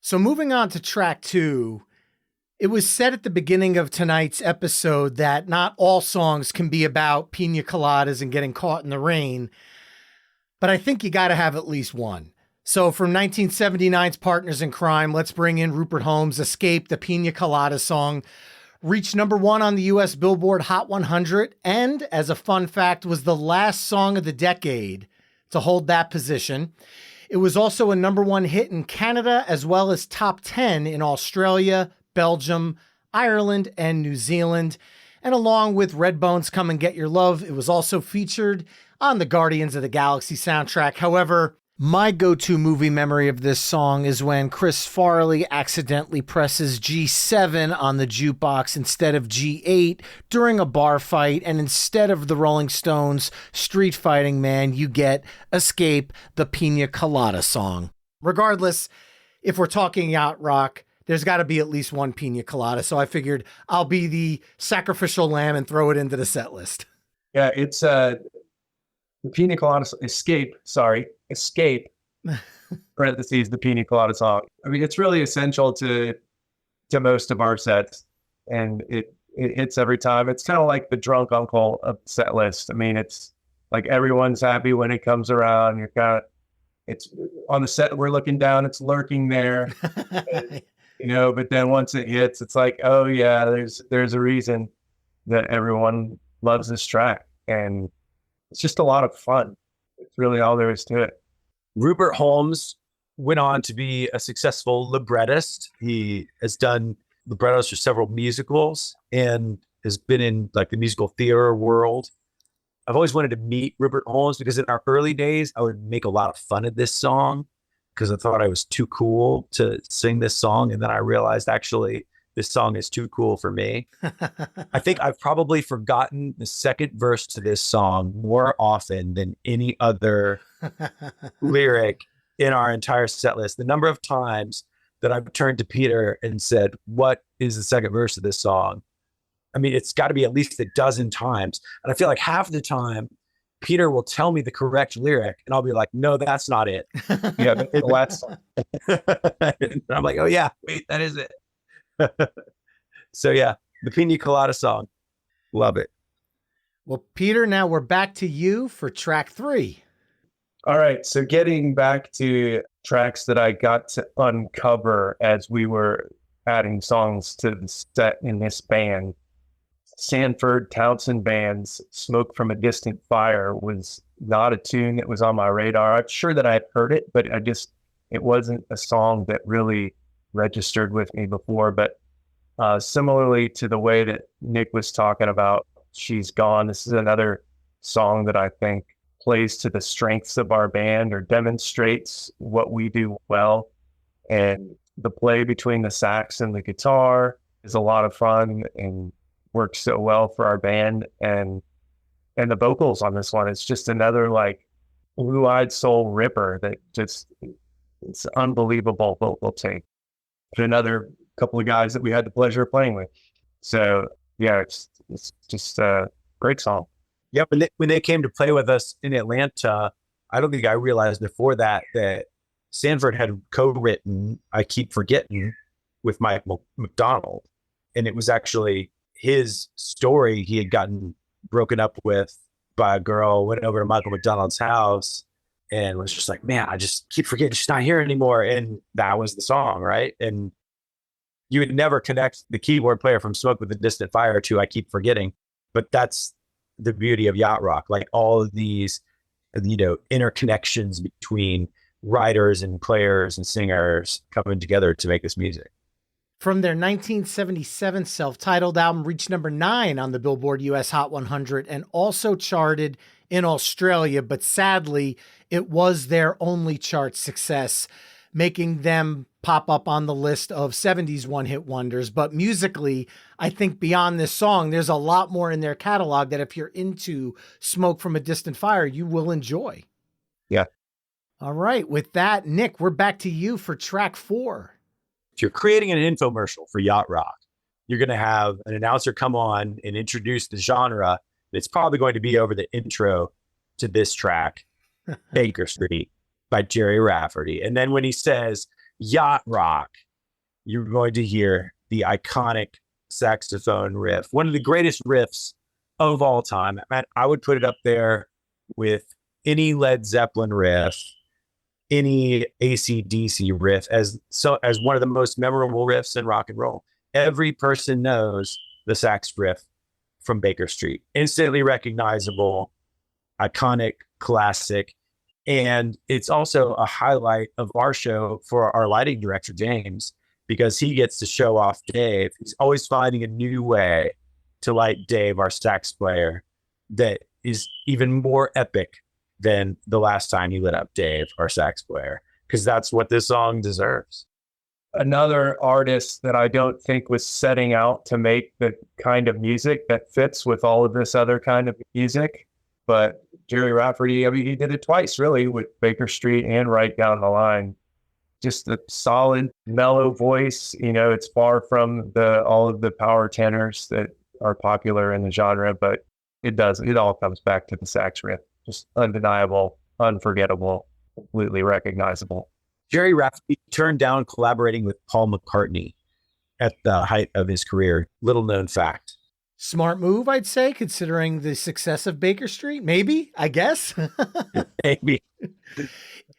So moving on to track 2, it was said at the beginning of tonight's episode that not all songs can be about pina coladas and getting caught in the rain, but I think you got to have at least one. So from 1979's Partners in Crime, let's bring in Rupert Holmes' Escape, the Pina Colada song. Reached number 1 on the US Billboard Hot 100, and as a fun fact, was the last song of the decade to hold that position. It was also a number 1 hit in Canada, as well as top 10 in Australia, Belgium, Ireland, and New Zealand. And along with Redbone's Come and Get Your Love, it was also featured on the Guardians of the Galaxy soundtrack. However, my go-to movie memory of this song is when Chris Farley accidentally presses G7 on the jukebox instead of G8 during a bar fight, and instead of the Rolling Stones' Street Fighting Man, you get Escape, the Pina Colada song. Regardless, if we're talking yacht rock, there's got to be at least one pina colada. So I figured I'll be the sacrificial lamb and throw it into the set list. Yeah, it's the pina colada Escape, parentheses, the pina colada song. I mean, it's really essential to most of our sets, and it hits every time. It's kind of like the drunk uncle of the set list. I mean, it's like everyone's happy when it comes around. You're kind of, it's on the set, we're looking down, it's lurking there. And, but then once it hits, it's like, oh yeah, there's a reason that everyone loves this track, and it's just a lot of fun. It's really all there is to it. Rupert Holmes went on to be a successful librettist. He has done librettos for several musicals and has been in like the musical theater world. I've always wanted to meet Rupert Holmes because in our early days, I would make a lot of fun of this song because I thought I was too cool to sing this song. And then I realized actually this song is too cool for me. I think I've probably forgotten the second verse to this song more often than any other lyric in our entire set list. The number of times that I've turned to Peter and said, what is the second verse of this song? I mean, it's got to be at least a dozen times. And I feel like half the time, Peter will tell me the correct lyric, and I'll be like, no, that's not it. Yeah, the last song. And I'm like, oh, yeah, wait, that is it. So, yeah, the Pina Colada song. Love it. Well, Peter, now we're back to you for track 3. All right. So getting back to tracks that I got to uncover as we were adding songs to the set in this band. Sanford Townsend Band's Smoke from a Distant Fire was not a tune that was on my radar. I'm sure that I had heard it, but it wasn't a song that really registered with me before. But similarly to the way that Nick was talking about She's Gone, this is another song that I think plays to the strengths of our band or demonstrates what we do well. And the play between the sax and the guitar is a lot of fun and works so well for our band. And the vocals on this one, it's just another like blue-eyed soul ripper that it's unbelievable vocal take. But another couple of guys that we had the pleasure of playing with. So yeah, it's just a great song. Yep. When they came to play with us in Atlanta, I don't think I realized before that Sanford had co-written I Keep Forgetting with Mike McDonald. And it was actually his story. He had gotten broken up with by a girl, went over to Michael McDonald's house and was just like, man, I just keep forgetting she's not here anymore. And that was the song, right? And you would never connect the keyboard player from Smoke with a Distant Fire to I Keep Forgetting. But that's the beauty of Yacht Rock. Like all of these, interconnections between writers and players and singers coming together to make this music. From their 1977 self-titled album, reached number 9 on the Billboard US Hot 100 and also charted in Australia, but sadly, it was their only chart success, making them pop up on the list of 70s one-hit wonders. But musically, I think beyond this song, there's a lot more in their catalog that if you're into Smoke from a Distant Fire, you will enjoy. Yeah. All right. With that, Nick, we're back to you for track 4. If you're creating an infomercial for Yacht Rock, you're going to have an announcer come on and introduce the genre. It's probably going to be over the intro to this track, Baker Street by Jerry Rafferty. And then when he says Yacht Rock, you're going to hear the iconic saxophone riff, one of the greatest riffs of all time. Man, I would put it up there with any Led Zeppelin riff, any AC/DC riff as one of the most memorable riffs in rock and roll. Every person knows the sax riff from Baker Street. Instantly recognizable, iconic, classic. And it's also a highlight of our show for our lighting director, James, because he gets to show off Dave. He's always finding a new way to light Dave, our sax player, that is even more epic than the last time he lit up Dave, our sax player, because that's what this song deserves. Another artist that I don't think was setting out to make the kind of music that fits with all of this other kind of music, but Jerry Rafferty, I mean, he did it twice really with Baker Street and Right Down the Line. Just a solid, mellow voice. It's far from all of the power tenors that are popular in the genre, but it all comes back to the sax riff. Just undeniable, unforgettable, completely recognizable. Jerry Rafferty turned down collaborating with Paul McCartney at the height of his career. Little known fact. Smart move, I'd say, considering the success of Baker Street. Maybe, I guess. Maybe.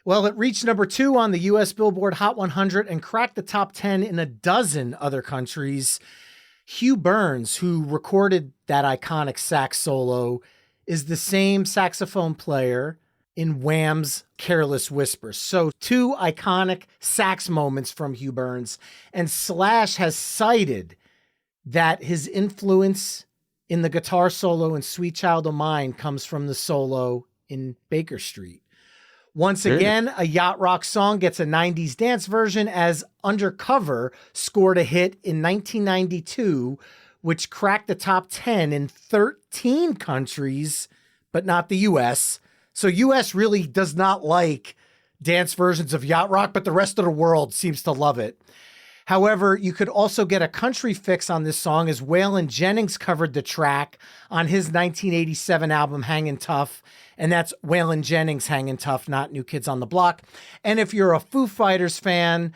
Well, it reached number 2 on the US Billboard Hot 100 and cracked the top 10 in a dozen other countries. Hugh Burns, who recorded that iconic sax solo, is the same saxophone player in Wham's Careless Whisper. So 2 iconic sax moments from Hugh Burns. And Slash has cited that his influence in the guitar solo in Sweet Child O' Mine comes from the solo in Baker Street. Once again, a Yacht Rock song gets a 90s dance version as Undercover scored a hit in 1992, which cracked the top 10 in 13 countries, but not the US. So US really does not like dance versions of Yacht Rock, but the rest of the world seems to love it. However, you could also get a country fix on this song as Waylon Jennings covered the track on his 1987 album Hangin' Tough. And that's Waylon Jennings Hangin' Tough, not New Kids on the Block. And if you're a Foo Fighters fan,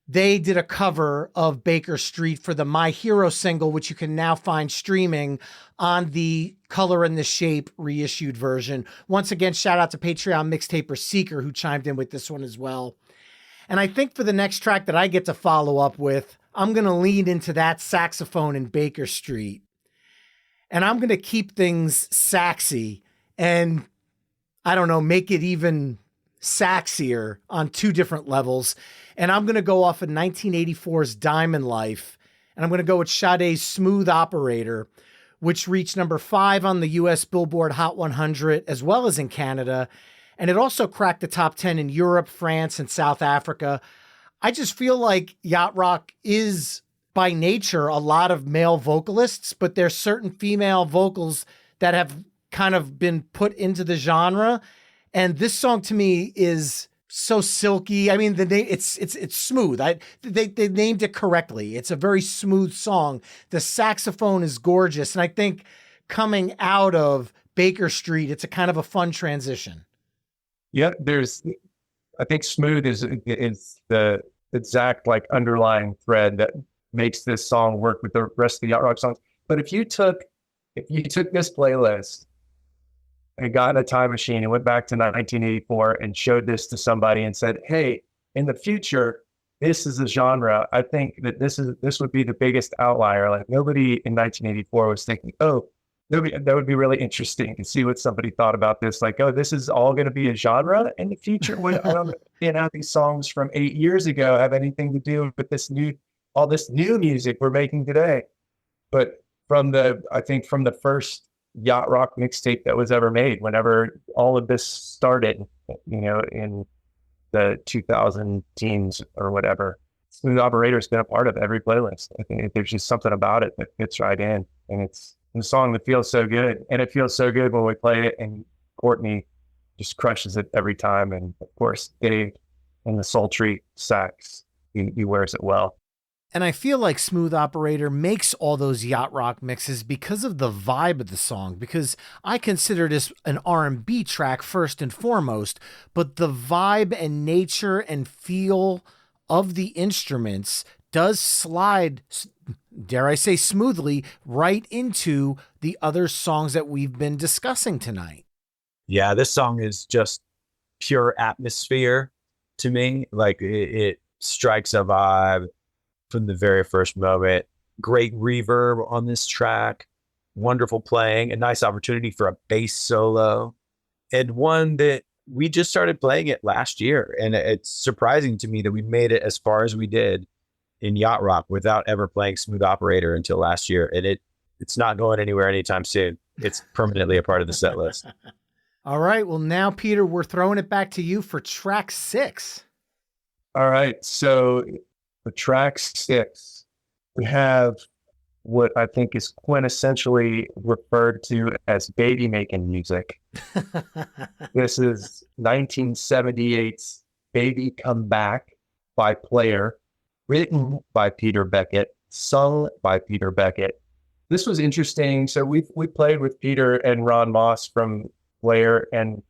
they did a cover of Baker Street for the My Hero single, which you can now find streaming on the Color and the Shape reissued version. Once again, shout out to Patreon Mixtaper Seeker, who chimed in with this one as well. And I think for the next track that I get to follow up with, I'm going to lean into that saxophone in Baker Street. And I'm going to keep things saxy and, I don't know, make it even saxier on two different levels. And I'm going to go off of 1984's Diamond Life. And I'm going to go with Sade's Smooth Operator, which reached number 5 on the US Billboard Hot 100, as well as in Canada. And it also cracked the top 10 in Europe, France, and South Africa. I just feel like yacht rock is by nature a lot of male vocalists, but there's certain female vocals that have kind of been put into the genre. And this song to me is so silky. I mean, the name it's smooth. They named it correctly. It's a very smooth song. The saxophone is gorgeous, and I think coming out of Baker Street, it's a kind of a fun transition. Yeah, I think smooth is the exact like underlying thread that makes this song work with the rest of the yacht rock songs. But if you took this playlist and got in a time machine and went back to 1984 and showed this to somebody and said, "Hey, in the future, this is a genre," I think that this would be the biggest outlier. Like nobody in 1984 was thinking, "Oh, that would be really interesting to see what somebody thought about this." Like, "Oh, this is all going to be a genre in the future." I don't how these songs from 8 years ago have anything to do with all this new music we're making today. But from the first yacht rock mixtape that was ever made, whenever all of this started, in the 2000 teens or whatever, Smooth Operator's been a part of every playlist. I think there's just something about it that fits right in, and it's a song that feels so good, and it feels so good when we play it, and Courtney just crushes it every time, and of course Dave and the sultry sax, he wears it well. And I feel like Smooth Operator makes all those yacht rock mixes because of the vibe of the song, because I consider this an R&B track first and foremost, but the vibe and nature and feel of the instruments does slide, dare I say smoothly, right into the other songs that we've been discussing tonight. Yeah, this song is just pure atmosphere to me. Like it strikes a vibe from the very first moment. Great reverb on this track, wonderful playing, a nice opportunity for a bass solo, and one that we just started playing it last year. And it's surprising to me that we made it as far as we did in yacht rock without ever playing Smooth Operator until last year. And it's not going anywhere anytime soon. It's permanently a part of the set list. All right. Well, now, Peter, we're throwing it back to you for track 6. All right. So for track 6, we have what I think is quintessentially referred to as baby making music. This is 1978's Baby Come Back by Player, written by Peter Beckett, sung by Peter Beckett. This was interesting. So we played with Peter and Ron Moss from Player, and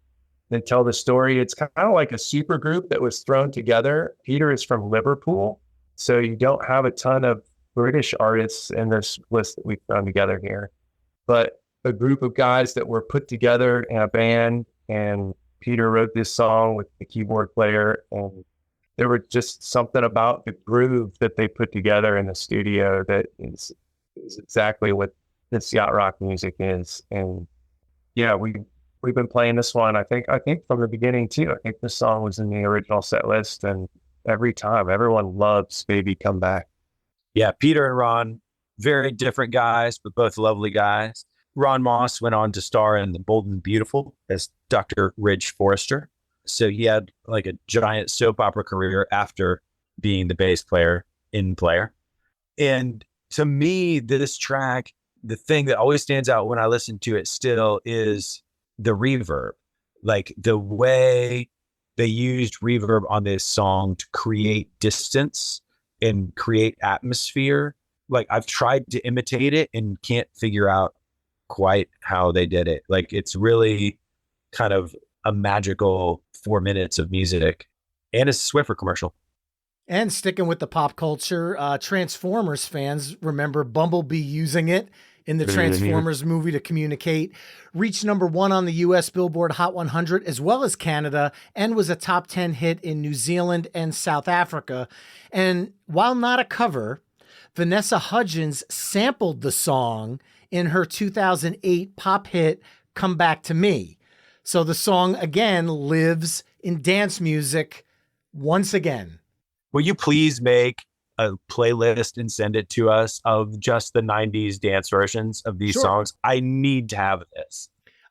they tell the story. It's kind of like a super group that was thrown together. Peter is from Liverpool, so you don't have a ton of British artists in this list that we've thrown together here, but a group of guys that were put together in a band, and Peter wrote this song with the keyboard player, and there was just something about the groove that they put together in the studio that is exactly what this yacht rock music is. And yeah, we've been playing this one, I think from the beginning too. I think this song was in the original set list, and every time everyone loves Baby Come Back. Yeah, Peter and Ron, very different guys, but both lovely guys. Ron Moss went on to star in The Bold and Beautiful as Dr. Ridge Forrester. So he had like a giant soap opera career after being the bass player in Player. And to me, this track, the thing that always stands out when I listen to it still is the reverb. Like the way they used reverb on this song to create distance and create atmosphere. Like I've tried to imitate it and can't figure out quite how they did it. Like it's really kind of a magical 4 minutes of music, and it's a Swiffer commercial. And sticking with the pop culture, Transformers fans remember Bumblebee using it in the Transformers movie to communicate. Reached number 1 on the US Billboard Hot 100 as well as Canada, and was a top 10 hit in New Zealand and South Africa. And while not a cover, Vanessa Hudgens sampled the song in her 2008 pop hit, Come Back to Me. So the song again lives in dance music once again. Will you please make a playlist and send it to us of just the 90s dance versions of these Sure. songs? I need to have this.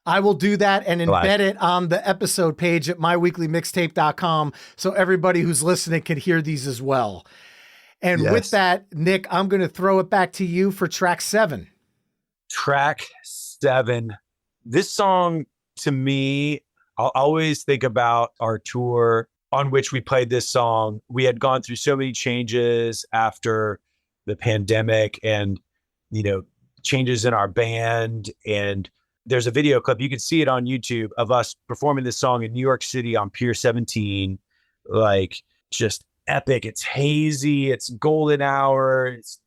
I will do that and Glad. embed it on the episode page at myweeklymixtape.com so everybody who's listening can hear these as well. And Yes. with that, Nick, I'm going to throw it back to you for track 7. Track 7. This song, to me, I'll always think about our tour on which we played this song. We had gone through so many changes after the pandemic and, changes in our band. And there's a video clip, you can see it on YouTube, of us performing this song in New York City on Pier 17, like just epic. It's hazy, it's golden hour, it's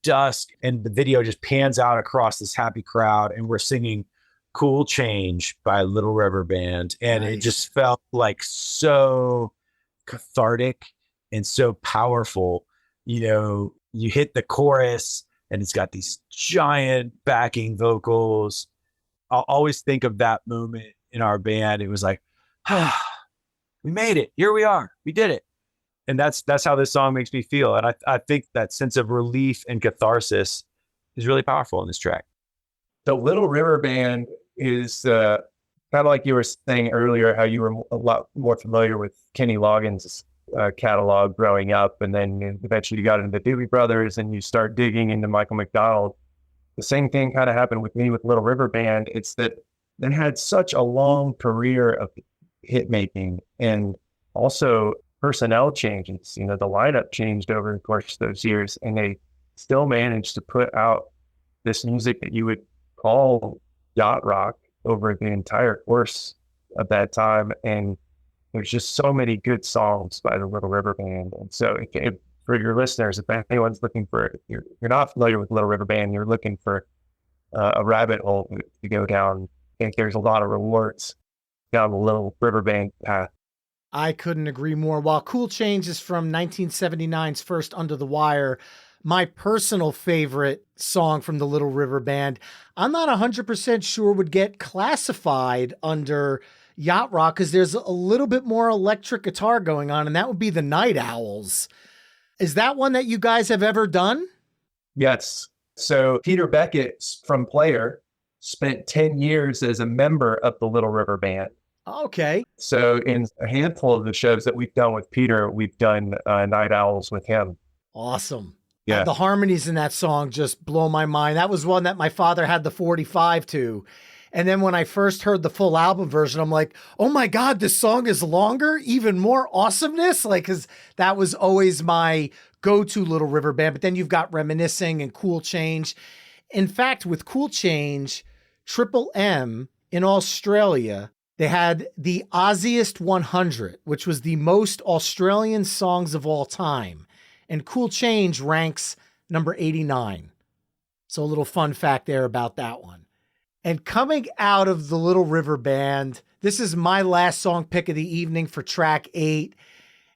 dusk, and the video just pans out across this happy crowd, and we're singing Cool Change by Little River Band. And Nice. It just felt like so cathartic and so powerful. You hit the chorus and it's got these giant backing vocals. I'll always think of that moment in our band. It was like, we made it. Here we are. We did it. And that's how this song makes me feel. And I think that sense of relief and catharsis is really powerful in this track. The Little River Band is kind of like you were saying earlier, how you were a lot more familiar with Kenny Loggins' catalog growing up, and then eventually you got into the Doobie Brothers and you start digging into Michael McDonald. The same thing kind of happened with me with Little River Band. It's that they had such a long career of hit making and also personnel changes. The lineup changed over the course of those years, and they still managed to put out this music that you would call yacht rock over the entire course of that time. And there's just so many good songs by the Little River Band. And so if for your listeners, if anyone's looking for, if you're not familiar with Little River Band, you're looking for a rabbit hole to go down, I think there's a lot of rewards down the Little River Band path. I couldn't agree more. While Cool Change is from 1979's first Under the Wire, my personal favorite song from the Little River Band, I'm not 100% sure would get classified under yacht rock because there's a little bit more electric guitar going on, and that would be the Night Owls. Is that one that you guys have ever done? Yes. So Peter Beckett from Player spent 10 years as a member of the Little River Band. Okay. So in a handful of the shows that we've done with Peter, we've done Night Owls with him. Awesome. Yeah. The harmonies in that song just blow my mind. That was one that my father had the 45 to. And then when I first heard the full album version, I'm like, oh my God, this song is longer, even more awesomeness. Like, cause that was always my go-to Little River Band. But then you've got Reminiscing and Cool Change. In fact, with Cool Change, Triple M in Australia, they had the Ozziest 100, which was the most Australian songs of all time. And Cool Change ranks number 89. So a little fun fact there about that one. And coming out of the Little River Band, this is my last song pick of the evening for track 8.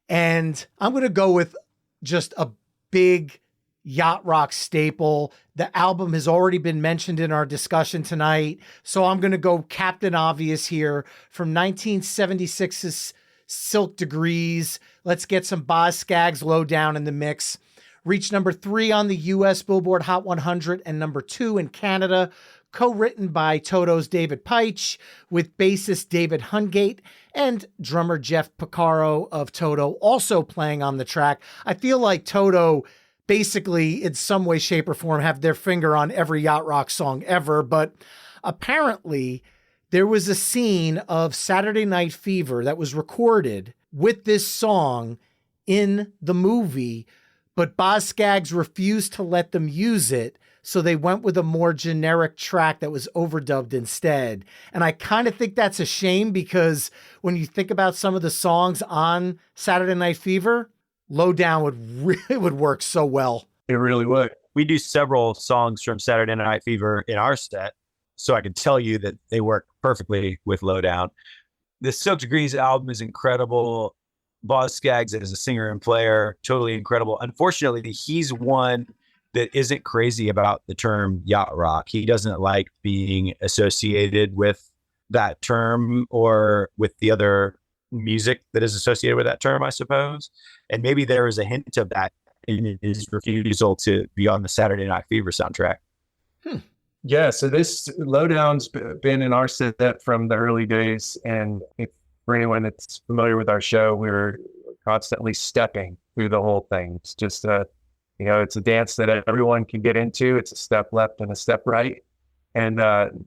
And I'm going to go with just a big yacht rock staple. The album has already been mentioned in our discussion tonight. So I'm going to go Captain Obvious here from 1976's Silk Degrees. Let's get some Boz Scaggs Low Down in the mix. Reached number 3 on the US Billboard Hot 100 and number 2 in Canada. Co-written by Toto's David Peich with bassist David Hungate and drummer Jeff Porcaro of Toto also playing on the track. I feel like Toto basically in some way, shape, or form have their finger on every yacht rock song ever, but apparently there was a scene of Saturday Night Fever that was recorded with this song in the movie, but Boz Scaggs refused to let them use it. So they went with a more generic track that was overdubbed instead. And I kind of think that's a shame because when you think about some of the songs on Saturday Night Fever, Low Down would work so well. It really would. We do several songs from Saturday Night Fever in our set, so I can tell you that they work perfectly with Low Down. The Silk Degrees album is incredible. Boz Scaggs as a singer and player, totally incredible. Unfortunately, he's one that isn't crazy about the term yacht rock. He doesn't like being associated with that term or with the other music that is associated with that term, I suppose. And maybe there is a hint of that in his refusal to be on the Saturday Night Fever soundtrack. Yeah, so this Lowdown's been in our set from the early days. And for anyone that's familiar with our show, we're constantly stepping through the whole thing. It's just, it's a dance that everyone can get into. It's a step left and a step right. And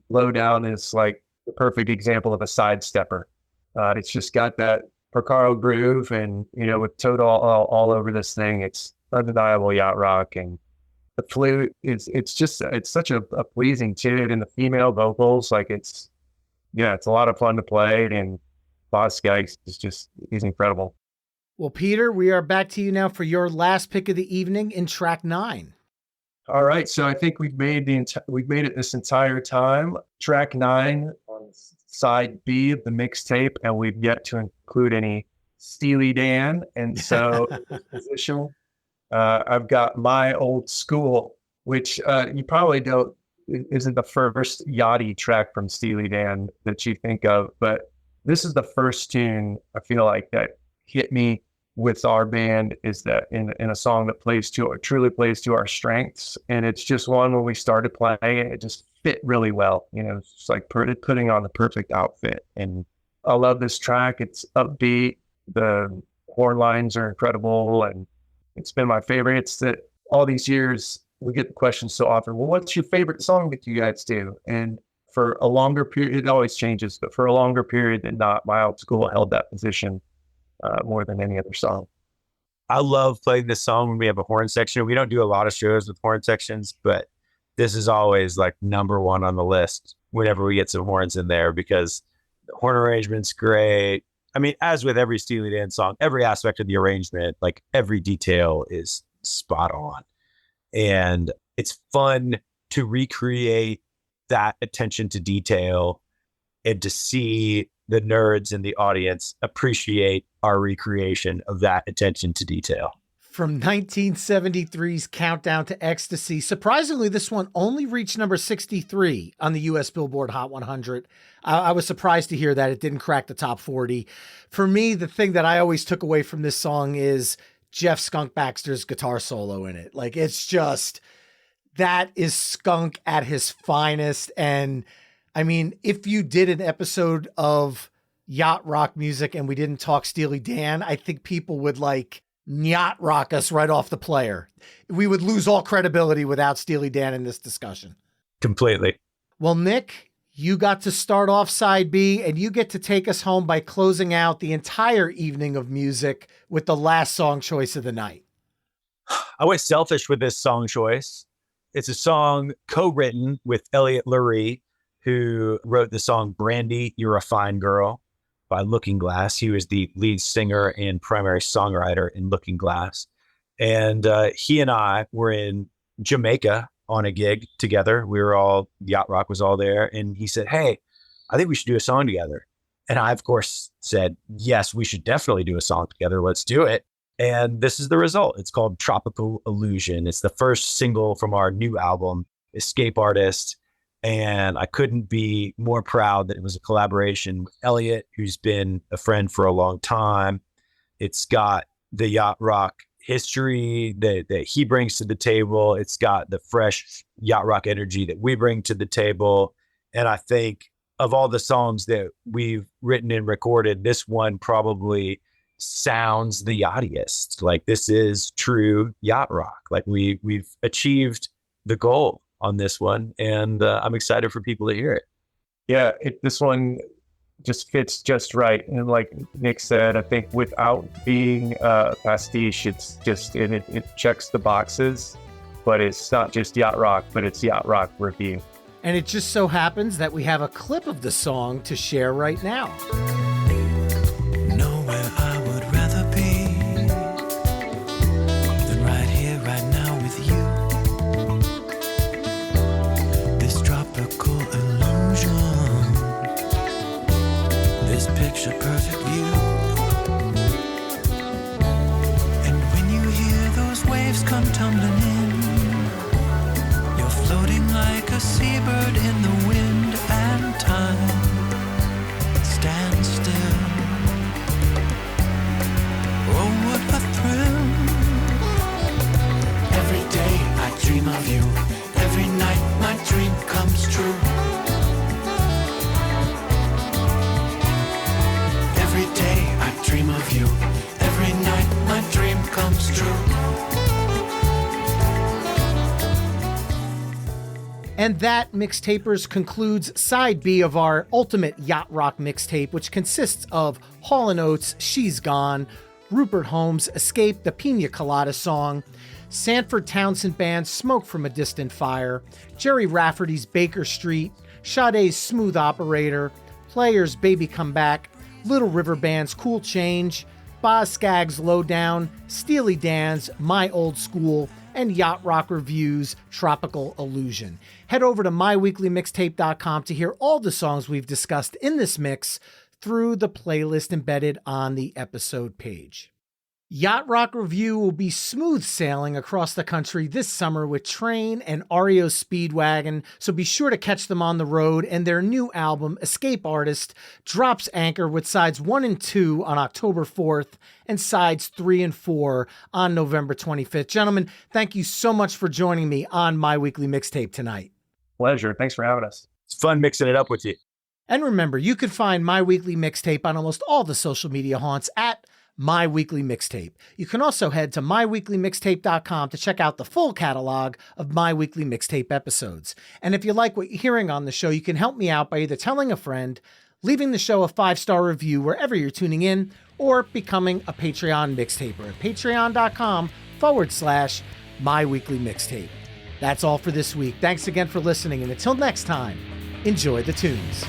Lowdown is like the perfect example of a side stepper. It's just got that Porcaro groove and, with Toad all over this thing. It's undeniable yacht rock. And the flute it's such a pleasing tune, and the female vocals, like it's a lot of fun to play. And Boss Skaggs he's incredible. Well, Peter, we are back to you now for your last pick of the evening in track 9. All right, so I think we've made it this entire time. Track 9 on side B of the mixtape, and we've yet to include any Steely Dan. And so, position, I've got My Old School, which you probably isn't the first yachty track from Steely Dan that you think of, but this is the first tune I feel like that hit me with our band, is that in a song that truly plays to our strengths. And it's just one when we started playing it just fit really well. It's just like putting on the perfect outfit. And I love this track. It's upbeat. The horn lines are incredible. And it's been my favorite. It's that all these years we get the question so often, well, what's your favorite song that you guys do? And for a longer period, it always changes, but for a longer period than not, My Old School held that position more than any other song. I love playing this song when we have a horn section. We don't do a lot of shows with horn sections, but this is always like number one on the list whenever we get some horns in there, because the horn arrangement's great. I mean, as with every Steely Dan song, every aspect of the arrangement, like every detail is spot on. And it's fun to recreate that attention to detail and to see the nerds in the audience appreciate our recreation of that attention to detail. From 1973's Countdown to Ecstasy, surprisingly, this one only reached number 63 on the US Billboard Hot 100. I was surprised to hear that it didn't crack the top 40. For me, the thing that I always took away from this song is Jeff Skunk Baxter's guitar solo in it. Like, it's just, that is Skunk at his finest. And I mean, if you did an episode of yacht rock music and we didn't talk Steely Dan, I think people would like yacht rock us right off the player. We would lose all credibility without Steely Dan in this discussion. Completely. Well, Nick, you got to start off side B, and you get to take us home by closing out the entire evening of music with the last song choice of the night. I went selfish with this song choice. It's a song co-written with Elliot Lurie, who wrote the song Brandy, You're a Fine Girl by Looking Glass. He was the lead singer and primary songwriter in Looking Glass. And he and I were in Jamaica on a gig together. Yacht Rock was all there. And he said, hey, I think we should do a song together. And I, of course, said, yes, we should definitely do a song together. Let's do it. And this is the result. It's called Tropical Illusion. It's the first single from our new album, Escape Artist. And I couldn't be more proud that it was a collaboration with Elliot, who's been a friend for a long time. It's got the yacht rock history that he brings to the table. It's got the fresh yacht rock energy that we bring to the table. And I think of all the songs that we've written and recorded, this one probably sounds the yachtiest. Like, this is true yacht rock. Like, we've achieved the goal on this one, and I'm excited for people to hear it. Yeah, this one just fits just right. And like Nick said, I think without being a pastiche, it's just, it checks the boxes, but it's not just yacht rock, but it's Yacht Rock Revue. And it just so happens that we have a clip of the song to share right now. Nowhere I would rather be than right here, right now with you. This tropical illusion, this picture perfect view. And when you hear those waves come tumbling in, a seabird in the wind and time stands still. Oh, what a thrill. Every day I dream of you. Every night my dream comes true. Every day I dream of you. Every night my dream comes true. And that, Mixtapers, concludes side B of our ultimate yacht rock mixtape, which consists of Hall & Oates' She's Gone, Rupert Holmes' Escape, the Pina Colada Song, Sanford Townsend Band's Smoke from a Distant Fire, Jerry Rafferty's Baker Street, Sade's Smooth Operator, Players' Baby Come Back, Little River Band's Cool Change, Boz Scaggs' Lowdown, Steely Dan's My Old School, and Yacht Rock Revue's Tropical Illusion. Head over to myweeklymixtape.com to hear all the songs we've discussed in this mix through the playlist embedded on the episode page. Yacht Rock Revue will be smooth sailing across the country this summer with Train and REO Speedwagon, so be sure to catch them on the road, and their new album, Escape Artist, drops anchor with sides 1 and 2 on October 4th and sides 3 and 4 on November 25th. Gentlemen, thank you so much for joining me on My Weekly Mixtape tonight. Pleasure. Thanks for having us. It's fun mixing it up with you. And remember, you can find My Weekly Mixtape on almost all the social media haunts at My Weekly Mixtape. You can also head to myweeklymixtape.com to check out the full catalog of My Weekly Mixtape episodes. And if you like what you're hearing on the show, you can help me out by either telling a friend, leaving the show a 5-star review wherever you're tuning in, or becoming a Patreon mixtaper at patreon.com/My Weekly Mixtape. That's all for this week. Thanks again for listening, and until next time, enjoy the tunes.